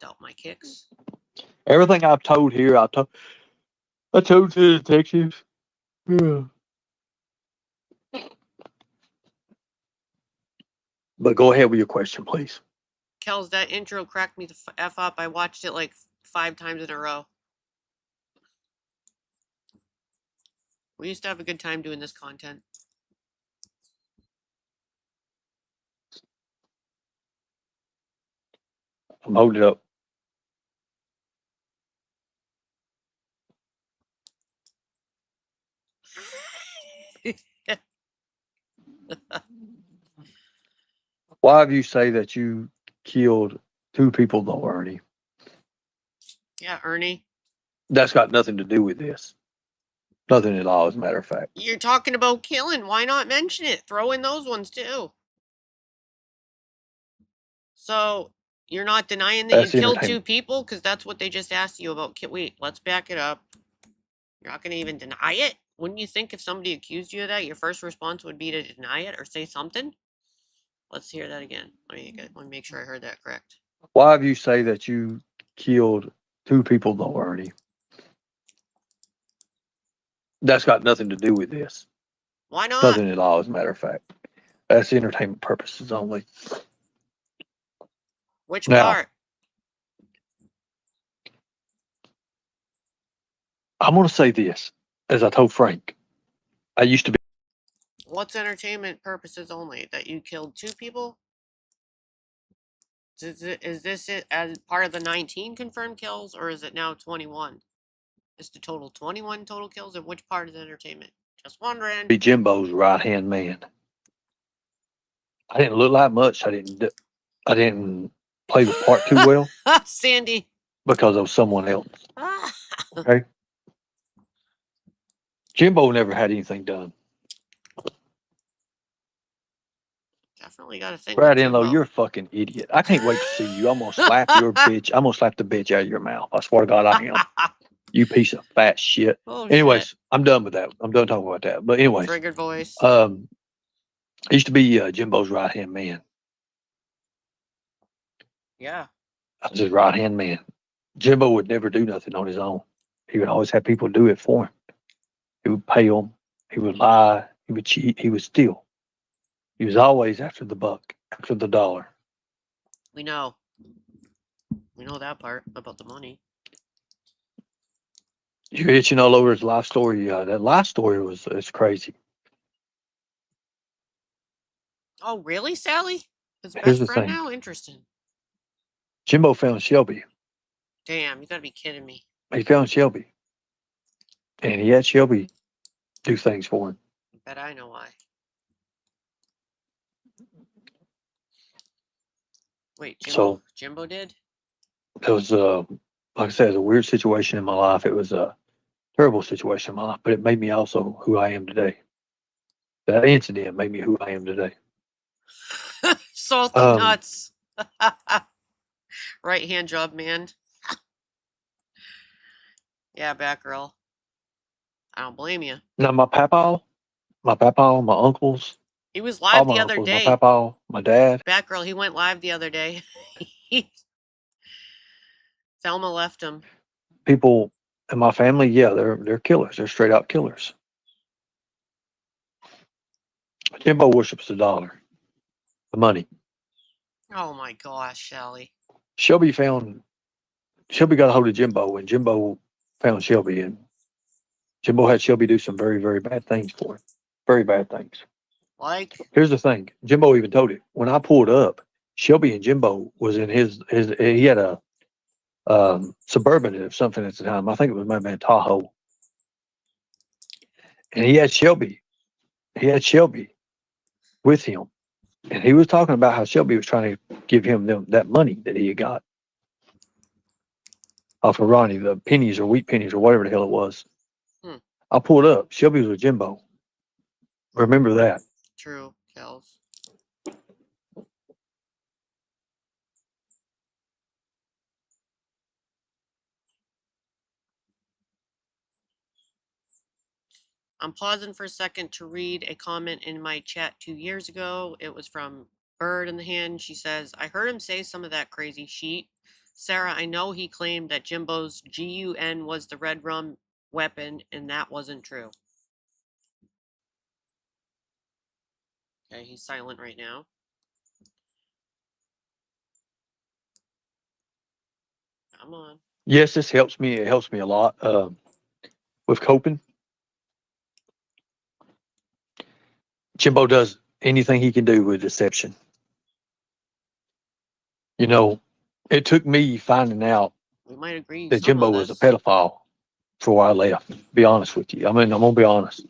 Doubt my kicks. Everything I've told here, I told to the detectives. Yeah. But go ahead with your question, please. Kels, that intro cracked me the F up. I watched it like 5 times in a row. We used to have a good time doing this content. I'm holding it up. Why have you say that you killed 2 people though, Ernie? Yeah, Ernie. That's got nothing to do with this. Nothing at all, as a matter of fact. You're talking about killing. Why not mention it? Throw in those ones too. So, You're not denying that That's you killed 2 entertainment. people? Because that's what they just asked you about. Wait, let's back it up. You're not going to even deny it? Wouldn't you think if somebody accused you of that, your first response would be to deny it or say something? Let's hear that again. Let me make sure I heard that correct. Why have you say that you killed 2 people though, Ernie? That's got nothing to do with this. Why not? Nothing at all, as a matter of fact. That's entertainment purposes only. Which Now, part? I'm going to say this, as I told Frank. I used to be. What's entertainment purposes only? That you killed 2 people? Is this it as part of the 19 confirmed kills, or is it now 21? Is the total 21 total kills, and which part is entertainment? Just wondering. Be Jimbo's right hand man. I didn't look like much. I didn't play the part too well Sandy. because of someone else. Okay. Jimbo never had anything done. Definitely got a thing. Brad with Enlow, Jimbo. you're a fucking idiot. I can't wait to see you. I'm gonna slap your bitch. I'm gonna slap the bitch out of your mouth. I swear to God, I am. You piece of fat shit. Oh, Anyways, shit. I'm done with that. I'm done talking about that. But anyways, Triggered voice. I used to be Jimbo's right hand man. Yeah. I was his right hand man. Jimbo would never do nothing on his own. He would always have people do it for him. He would pay them. He would lie. He would cheat. He would steal. He was always after the buck, after the dollar. We know. We know that part about the money. You're itching all over his life story. That life story is crazy. Oh, really, Sally? His Here's best the friend thing. now? Interesting. Jimbo found Shelby. Damn, you gotta be kidding me. He found Shelby. And he had Shelby do things for him. I bet I know why. Wait, Jimbo did? It was, like I said, it was a weird situation in my life. It was a terrible situation in my life, but it made me also who I am today. That incident made me who I am today. Salty nuts. Right hand job, man. Yeah, Batgirl. I don't blame you. Now, my papa, my uncles, He was all live my the other uncles, day. my papa, my dad. Batgirl, he went live the other day. Thelma left him. People in my family, yeah, they're killers. They're straight out killers. Jimbo worships the dollar, the money. Oh my gosh, Shelly. Shelby got a hold of Jimbo, and Jimbo found Shelby, and Jimbo had Shelby do some very, very bad things for him. Very bad things. Like? Here's the thing. Jimbo even told it. When I pulled up, Shelby and Jimbo was in he had a Suburban or something at the time. I think it was maybe a Tahoe. And he had Shelby with him. And he was talking about how Shelby was trying to give him that money that he had got off of Ronny, the pennies or wheat pennies or whatever the hell it was. I pulled up. Shelby was with Jimbo. Remember that. True, Kels. I'm pausing for a second to read a comment in my chat 2 years ago. It was from Bird in the Hand. She says, I heard him say some of that crazy sheet. Sarah, I know he claimed that Jimbo's GUN was the red rum weapon, and that wasn't true. Okay, he's silent right now. Come on. Yes, this helps me. It helps me a lot with coping. Jimbo does anything he can do with deception. You know, it took me finding out We might agree that Jimbo was a pedophile before I left. Be honest with you. I mean, I'm gonna be honest.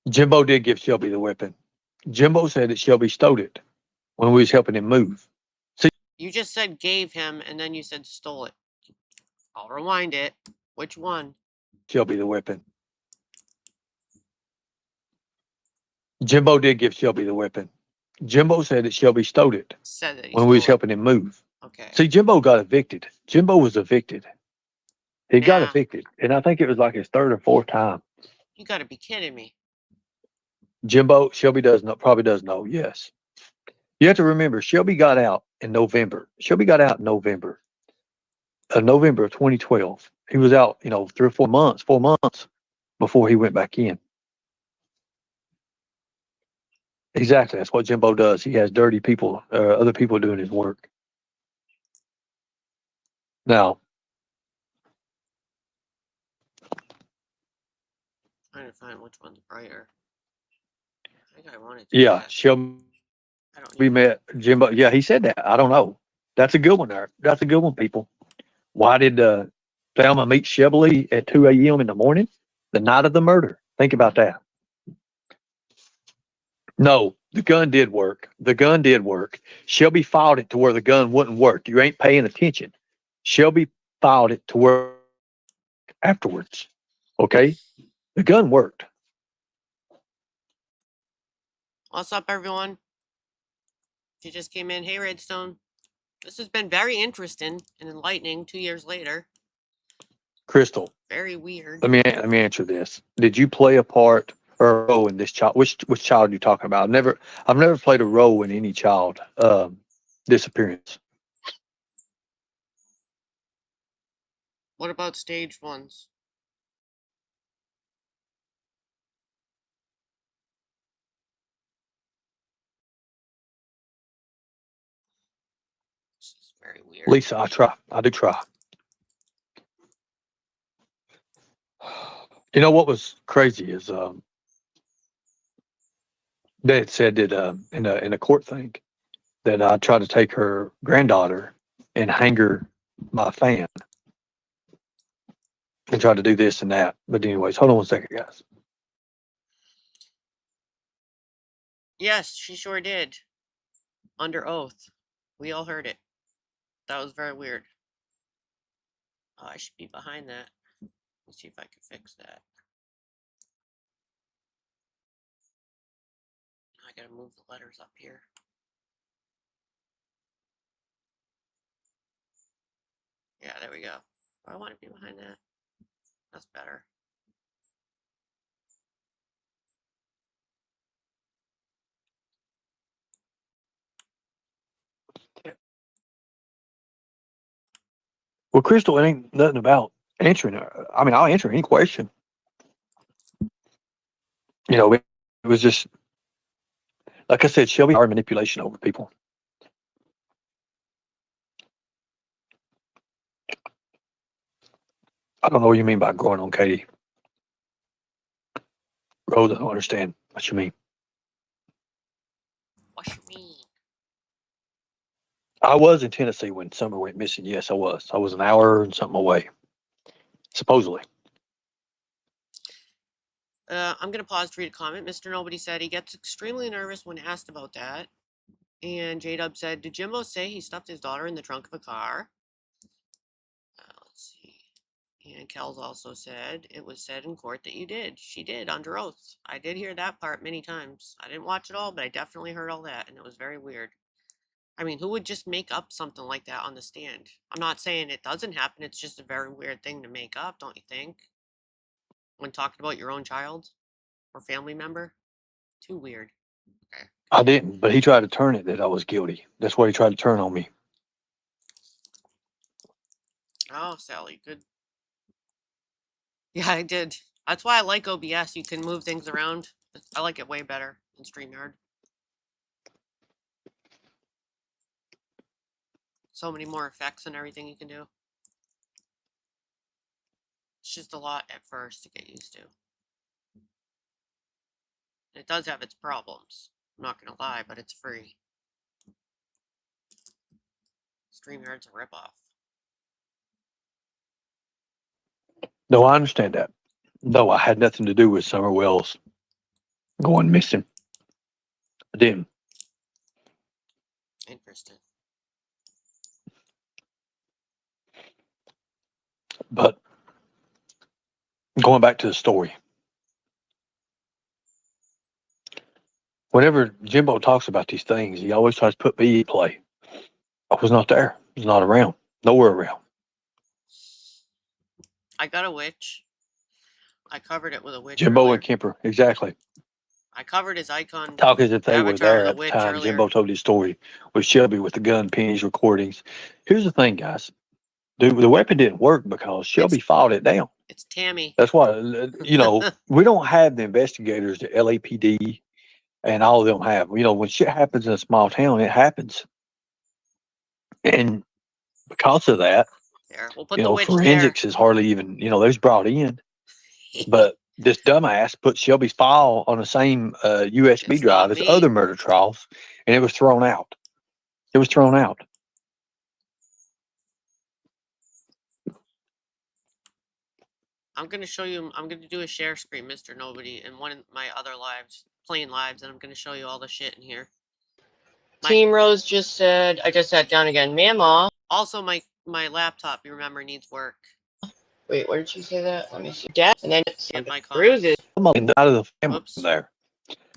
Jimbo did give Shelby the weapon. Jimbo said that Shelby stole it when we was helping him move. You just said gave him, and then you said stole it. I'll rewind it. Which one? Shelby the weapon. Jimbo did give Shelby the weapon. Jimbo said that Shelby stole it Said that he when we was stole it. helping him move. Okay. See, Jimbo got evicted. Jimbo was evicted. He got Nah. evicted, and I think it was like his third or fourth time. You got to be kidding me. Shelby probably does know. Yes, you have to remember Shelby got out in November. Shelby got out in November of 2012. He was out, 4 months before he went back in. Exactly, that's what Jimbo does. He has dirty people, other people doing his work. Now, Trying to find which one's brighter. I think I wanted to. yeah, Shelby I don't we need met Jimbo. Yeah, he said that. I don't know. That's a good one there. That's a good one, people. Why did Thelma meet Shelby at 2 a.m. in the morning? The night of the murder. Think about that. No, the gun did work. The gun did work. Shelby filed it to where the gun wouldn't work. You ain't paying attention. Shelby filed it to where afterwards. Okay? The gun worked. What's up, everyone? If you just came in, hey, Redstone. This has been very interesting and enlightening 2 years later. Crystal, Very weird. let me answer this. Did you play a part or a role in this child? Which child are you talking about? I've never played a role in any child disappearance. What about stage ones? This is very weird. Lisa, I try. I do try. You know what was crazy is they had said that in a court thing that I tried to take her granddaughter and hang her by a fan and try to do this and that. But anyways, hold on 1 second, guys. Yes, she sure did. Under oath. We all heard it. That was very weird. Oh, I should be behind that. Let's see if I can fix that. I gotta move the letters up here. Yeah, there we go. I want to be behind that. That's better. Well, Crystal, it ain't nothing about answering her. I mean, I'll answer any question. It was just like I said, Shelby our manipulation over people. I don't know what you mean by growing on Katie. Rose, I don't understand what you mean. What you mean? I was in Tennessee when Summer went missing. Yes, I was. I was an hour and something away, supposedly. I'm going to pause to read a comment. Mr. Nobody said he gets extremely nervous when asked about that. And J-Dub said, did Jimbo say he stuffed his daughter in the trunk of a car? Let's see. And Kells also said, it was said in court that you did. She did, under oath. I did hear that part many times. I didn't watch it all, but I definitely heard all that, and it was very weird. I mean, who would just make up something like that on the stand? I'm not saying it doesn't happen. It's just a very weird thing to make up, don't you think? When talking about your own child or family member? Too weird. Okay. I didn't, but he tried to turn it that I was guilty. That's what he tried to turn on me. Oh, Sally, good. Yeah, I did. That's why I like OBS. You can move things around. I like it way better than StreamYard. So many more effects and everything you can do. It's just a lot at first to get used to. It does have its problems. I'm not going to lie, but it's free. StreamYard's a ripoff. No, I understand that. No, I had nothing to do with Summer Wells going missing. I didn't. Interesting. But going back to the story. Whenever Jimbo talks about these things, he always tries to put me in play. I was not there. I was not around. Nowhere around. I got a witch. I covered it with a witch. Jimbo earlier. and Kemper, exactly. I covered his icon. Talk as if they were Avatar there with a at the witch time. earlier. Jimbo told his story with Shelby with the gun, pennies, recordings. Here's the thing, guys. The weapon didn't work because Shelby fought it down. It's Tammy. That's why, we don't have the investigators, the LAPD, and all of them have. When shit happens in a small town, it happens. And because of that, There, we'll put the witch forensics is hardly even, there's brought in. But this dumbass put Shelby's file on the same USB It's drive not as me. other murder trials, and it was thrown out. It was thrown out. I'm going to show you. I'm going to do a share screen, Mr. Nobody, in one of my other lives, playing lives, and I'm going to show you all the shit in here. Team Rose just said, I just sat down again. Mama. Also, my laptop, you remember, needs work. Wait, where did she say that? Let me see. Dad, and then And my bruises. I'm out of the family Oops. there.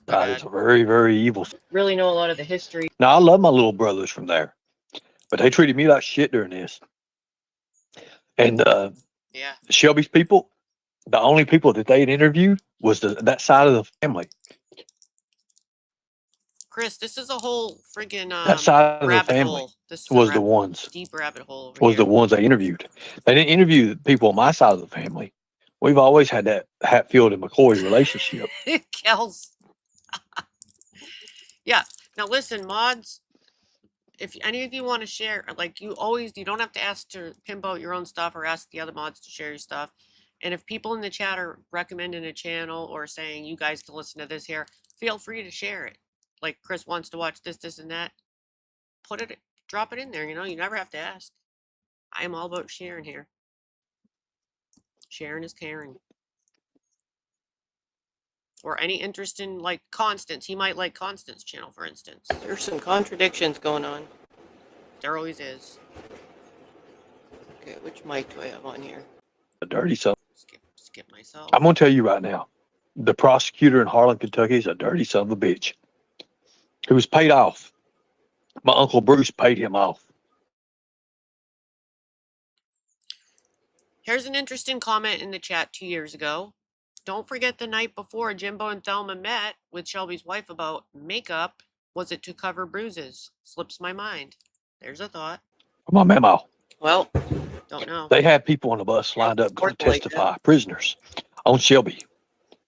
My It's bad. very, very evil. Really know a lot of the history. Now, I love my little brothers from there, but they treated me like shit during this. And Yeah. Shelby's people, the only people that they had interviewed was that side of the family. Chris, this is a whole friggin' That side of the rabbit family hole. This is was the ones. deep rabbit hole over Was here. the ones they interviewed. They didn't interview the people on my side of the family. We've always had that Hatfield and McCoy relationship. Kels. Yeah. Now listen, mods. If any of you want to share, like you don't have to ask to pimp out your own stuff or ask the other mods to share your stuff. And if people in the chat are recommending a channel or saying you guys to listen to this here, feel free to share it. Like Chris wants to watch this, and that. Drop it in there. You never have to ask. I am all about sharing here. Sharing is caring. Or any interest in like Constance. He might like Constance's channel, for instance. There's some contradictions going on. There always is. Okay, which mic do I have on here? A dirty son. Skip myself. I'm going to tell you right now, the prosecutor in Harlan, Kentucky is a dirty son of a bitch. He was paid off. My Uncle Bruce paid him off. Here's an interesting comment in the chat 2 years ago. Don't forget the night before Jimbo and Thelma met with Shelby's wife about makeup. Was it to cover bruises? Slips my mind. There's a thought. My memo. Well, don't know. They had people on the bus lined up to testify, prisoners, on Shelby,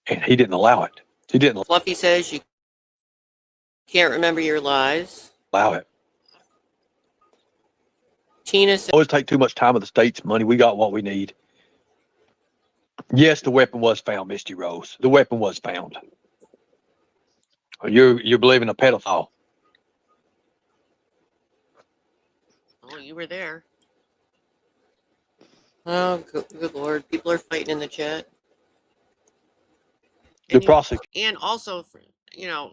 and he didn't allow it. He didn't Fluffy says you can't remember your lies. allow it. Tina says Always take too much time of the state's money. We got what we need. Yes, the weapon was found, Misty Rose. The weapon was found. You're believing a pedophile. Oh, you were there. oh, good Lord. People are fighting in the chat. The prosecutor. And also,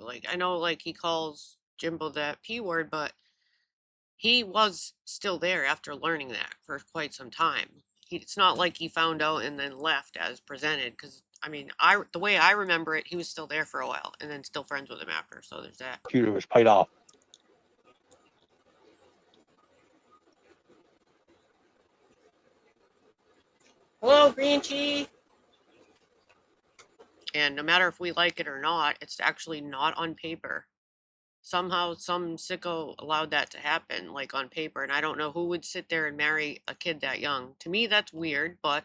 like I know, like he calls Jimbo that P word, but he was still there after learning that for quite some time. It's not like he found out and then left as presented. Because I mean, the way I remember it, he was still there for a while and then still friends with him after. So there's that. Prosecutor was paid off. Hello, Green Cheese. And no matter if we like it or not, it's actually not on paper. Somehow some sicko allowed that to happen, like on paper, and I don't know who would sit there and marry a kid that young. To me, that's weird, but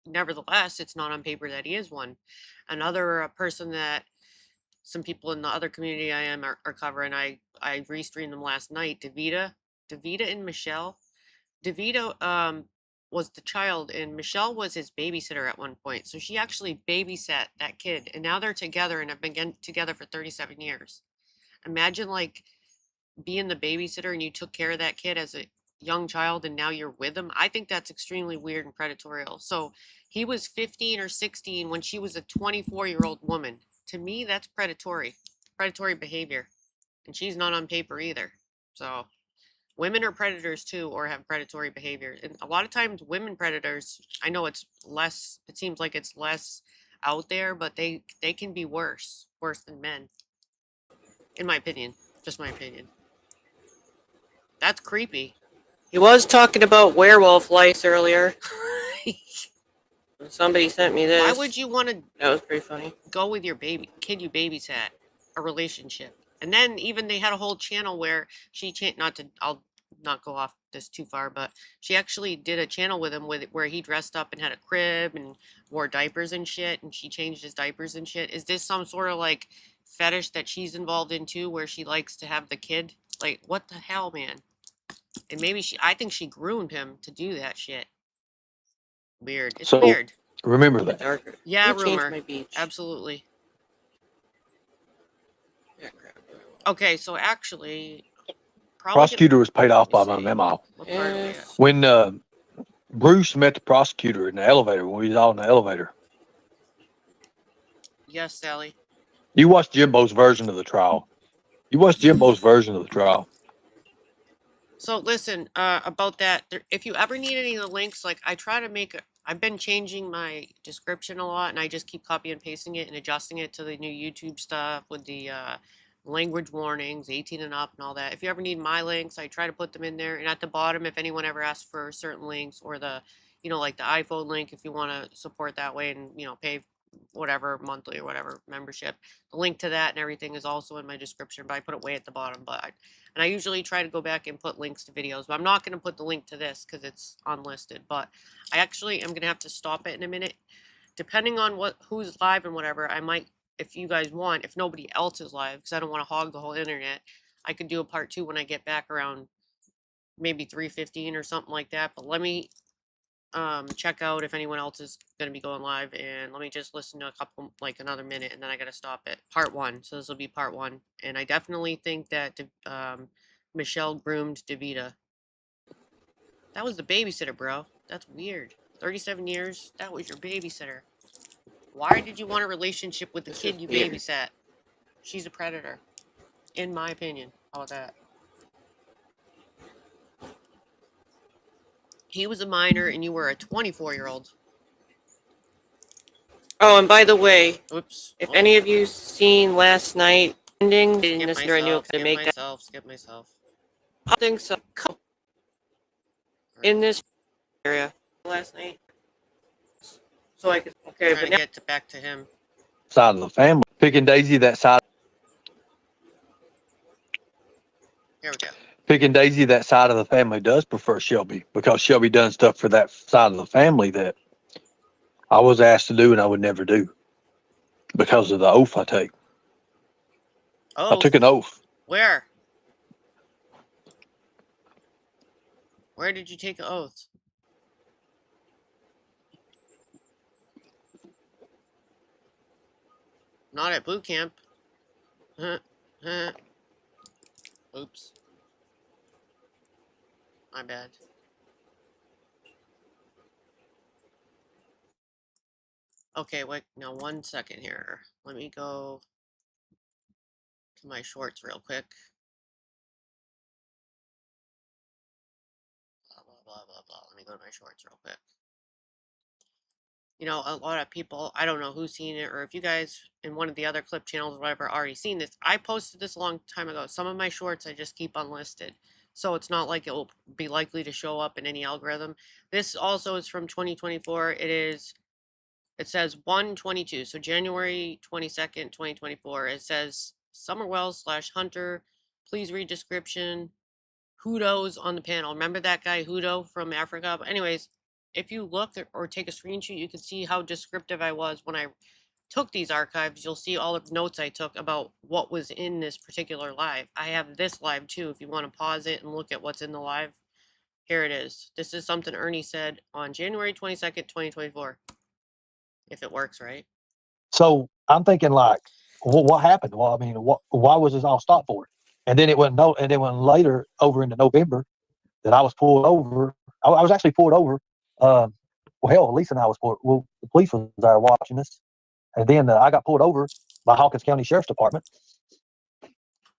nevertheless, it's not on paper that he is one. Another person that some people in the other community I am are covering, I restreamed them last night, Davita and Michelle. Davita was the child, and Michelle was his babysitter at one point, so she actually babysat that kid, and now they're together and have been together for 37 years. Imagine like being the babysitter and you took care of that kid as a young child and now you're with him. I think that's extremely weird and predatory. So he was 15 or 16 when she was a 24-year-old woman. To me, that's predatory behavior. And she's not on paper either. So Women are predators too, or have predatory behavior. And a lot of times women predators, I know it's less, it seems like it's less out there, but they can be worse than men. In my opinion. Just my opinion. That's creepy. He was talking about werewolf lice earlier. Somebody sent me this. Why would you want to That was pretty funny. go with your kid you babysat, a relationship? And then even they had a whole channel where she I'll not go off this too far, but she actually did a channel with him where he dressed up and had a crib and wore diapers and shit, and she changed his diapers and shit. Is this some sort of like fetish that she's involved in too, where she likes to have the kid? Like, what the hell, man? And maybe I think she groomed him to do that shit. Weird. It's So- weird. Remember that. Darker. Yeah, Let me change rumor. my beach. Absolutely. Yeah, crap. Okay, so actually, probably Prosecutor was paid off by Let me my see. memo. What part are we Yes. at? When Bruce met the prosecutor in the elevator, when we was all in the elevator, Yes, Sally. you watched Jimbo's version of the trial. So listen, about that, if you ever need any of the links, like I try to I've been changing my description a lot, and I just keep copy and pasting it and adjusting it to the new YouTube stuff with the language warnings, 18 and up and all that. If you ever need my links, I try to put them in there. And at the bottom, if anyone ever asks for certain links, or the, like the iPhone link, if you want to support that way and, pay whatever monthly or whatever membership, the link to that and everything is also in my description, but I put it way at the bottom. And I usually try to go back and put links to videos, but I'm not going to put the link to this because it's unlisted. But I actually am going to have to stop it in a minute. Depending on who's live and whatever, I might, if you guys want, if nobody else is live, because I don't want to hog the whole internet, I could do a part 2 when I get back around maybe 3:15 or something like that. But let me check out if anyone else is going to be going live, and let me just listen to a couple, like another minute, and then I got to stop it. Part 1. So this will be part 1. And I definitely think that Michelle groomed DeVita. That was the babysitter, bro. That's weird. 37 years. That was your babysitter. Why did you want a relationship with the This kid is you weird. babysat? She's a predator, in my opinion. How about that? He was a minor and you were a 24-year-old. Oh, and by the way, Oops. if any of you seen last night ending, Skip didn't listen to I knew myself, to make skip myself. that thing so in this area last night. So I could Trying to get back to him. Side of the family. Picking Daisy, that side of the family does prefer Shelby, because Shelby done stuff for that side of the family that I was asked to do and I would never do because of the oath I take. Oh, I took an oath. where? Where did you take an oath? Not at boot camp. Oops. My bad. Okay, wait, now 1 second here. Let me go to my shorts real quick. Blah, blah, blah, blah, blah. Let me go to my shorts real quick. A lot of people, I don't know who's seen it, or if you guys in one of the other clip channels or whatever already seen this. I posted this a long time ago. Some of my shorts I just keep unlisted. So it's not like it will be likely to show up in any algorithm. This also is from 2024. It says 1/22, so January 22nd, 2024. It says Summerwell/Hunter. Please read description. Hudo's on the panel. Remember that guy Hudo from Africa? But anyways, if you look or take a screenshot, you can see how descriptive I was when I took these archives. You'll see all of the notes I took about what was in this particular live. I have this live too, if you want to pause it and look at what's in the live. Here it is. This is something Ernie said on January 22nd, 2024. If it works, right? So I'm thinking, like, well, what happened? Well, I mean, why was this all stopped for? And then it went later over into November that I was pulled over. I was actually pulled over. Well, hell, Lisa and I was pulled. Well, the police was there watching us, and then I got pulled over by Hawkins County Sheriff's Department.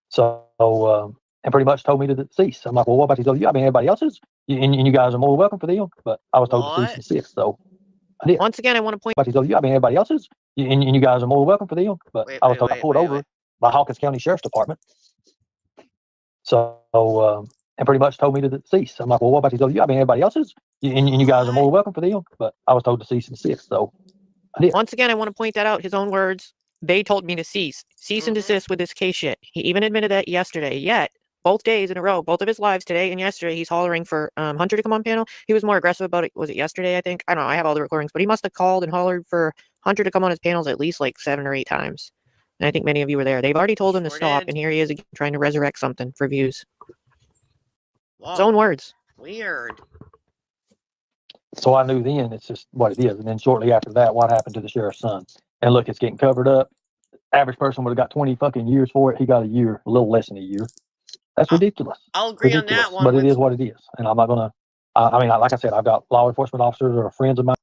So, and pretty much told me to cease. I'm like, well, what about these other? I mean, everybody else's, and you guys are more welcome for them. But I was told to cease and desist, so I did. Once again, I want to point. About these other, I mean, everybody else's, and you guys are more welcome for them. But I was told I pulled over by Hawkins County Sheriff's Department. So, and pretty much told me to cease. I'm like, well, what about these other? I mean, everybody else's, and you guys are more welcome for them. But I was told to cease and desist, so I did. Once again, I want to point that out. His own words. They told me to cease and desist with this case shit. He even admitted that yesterday. Yet, both days in a row, both of his lives, today and yesterday, he's hollering for Hunter to come on panel. He was more aggressive about it. Was it yesterday, I think? I don't know. I have all the recordings, but he must have called and hollered for Hunter to come on his panels at least like 7 or 8 times. And I think many of you were there. They've already told him to stop, and here he is again trying to resurrect something for views. Whoa. His own words. Weird. So I knew then it's just what it is. And then shortly after that, what happened to the sheriff's son? And look, it's getting covered up. Average person would have got 20 fucking years for it. He got a year, a little less than a year. That's ridiculous. I'll agree on that one. But it is what it is. And I'm not going to, I mean, like I said, I've got law enforcement officers or friends of mine.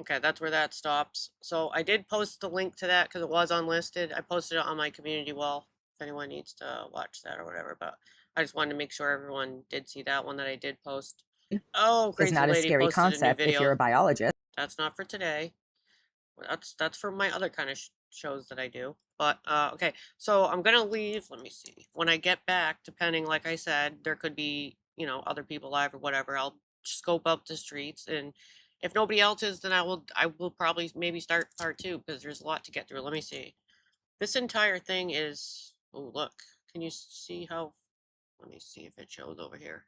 Okay, that's where that stops. So I did post the link to that because it was unlisted. I posted it on my community wall if anyone needs to watch that or whatever. But I just wanted to make sure everyone did see that one that I did post. Oh, crazy It's not a lady scary posted a new concept if video. you're a biologist. That's not for today. That's for my other kind of shows that I do. But okay, so I'm gonna leave. Let me see. When I get back, depending, like I said, there could be, you know, other people live or whatever. I'll scope up the streets, and if nobody else is, then I will probably maybe start part 2 because there's a lot to get through. Let me see. This entire thing is. Oh, look. Can you see how? Let me see if it shows over here.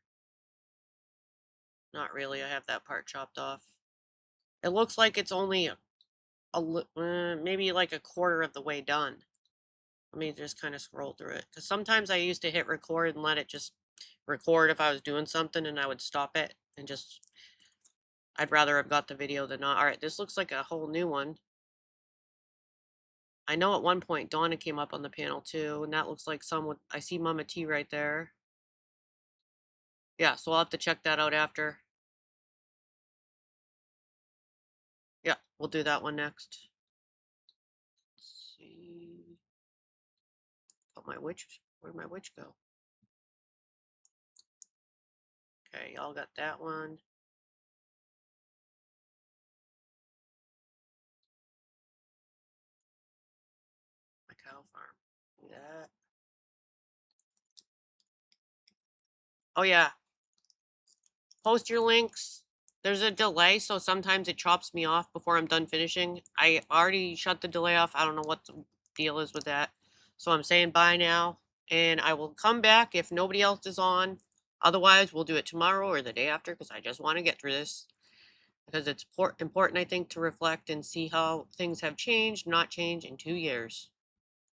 Not really. I have that part chopped off. It looks like it's only maybe like a quarter of the way done. Let me just kind of scroll through it, because sometimes I used to hit record and let it just record if I was doing something, and I would stop it and just, I'd rather have got the video than not. All right, this looks like a whole new one. I know at one point Donna came up on the panel too, and that looks like some with, I see Mama T right there. Yeah, so I'll have to check that out after. Yeah, we'll do that one next. Let's see. Oh, my witch. Where'd my witch go? Okay, y'all got that one. My cow farm. Do that. Oh, yeah. Post your links. There's a delay, so sometimes it chops me off before I'm done finishing. I already shut the delay off. I don't know what the deal is with that. So I'm saying bye now, and I will come back if nobody else is on. Otherwise, we'll do it tomorrow or the day after, because I just want to get through this. Because it's important, I think, to reflect and see how things have changed, not changed in 2 years.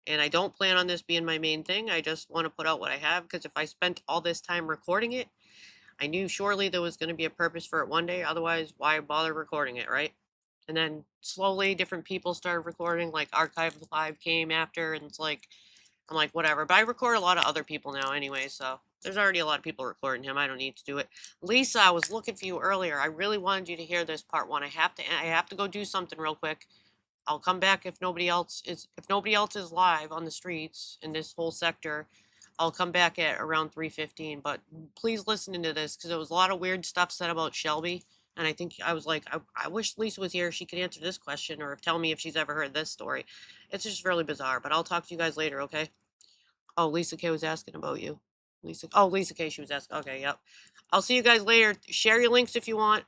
And I don't plan on this being my main thing. I just want to put out what I have, because if I spent all this time recording it, I knew surely there was going to be a purpose for it one day. Otherwise, why bother recording it, right? And then slowly different people started recording, like Archive Live came after, and it's like, I'm like, whatever. But I record a lot of other people now anyway, so there's already a lot of people recording him. I don't need to do it. Lisa, I was looking for you earlier. I really wanted you to hear this part 1. I have to go do something real quick. I'll come back if nobody else is live on the streets in this whole sector. I'll come back at around 3:15, but please listen into this, because there was a lot of weird stuff said about Shelby, and I think I was like, I wish Lisa was here. She could answer this question or tell me if she's ever heard this story. It's just really bizarre, but I'll talk to you guys later, okay? Oh, Lisa K was asking about you. Lisa K, she was asking. Okay, yep. I'll see you guys later. Share your links if you want.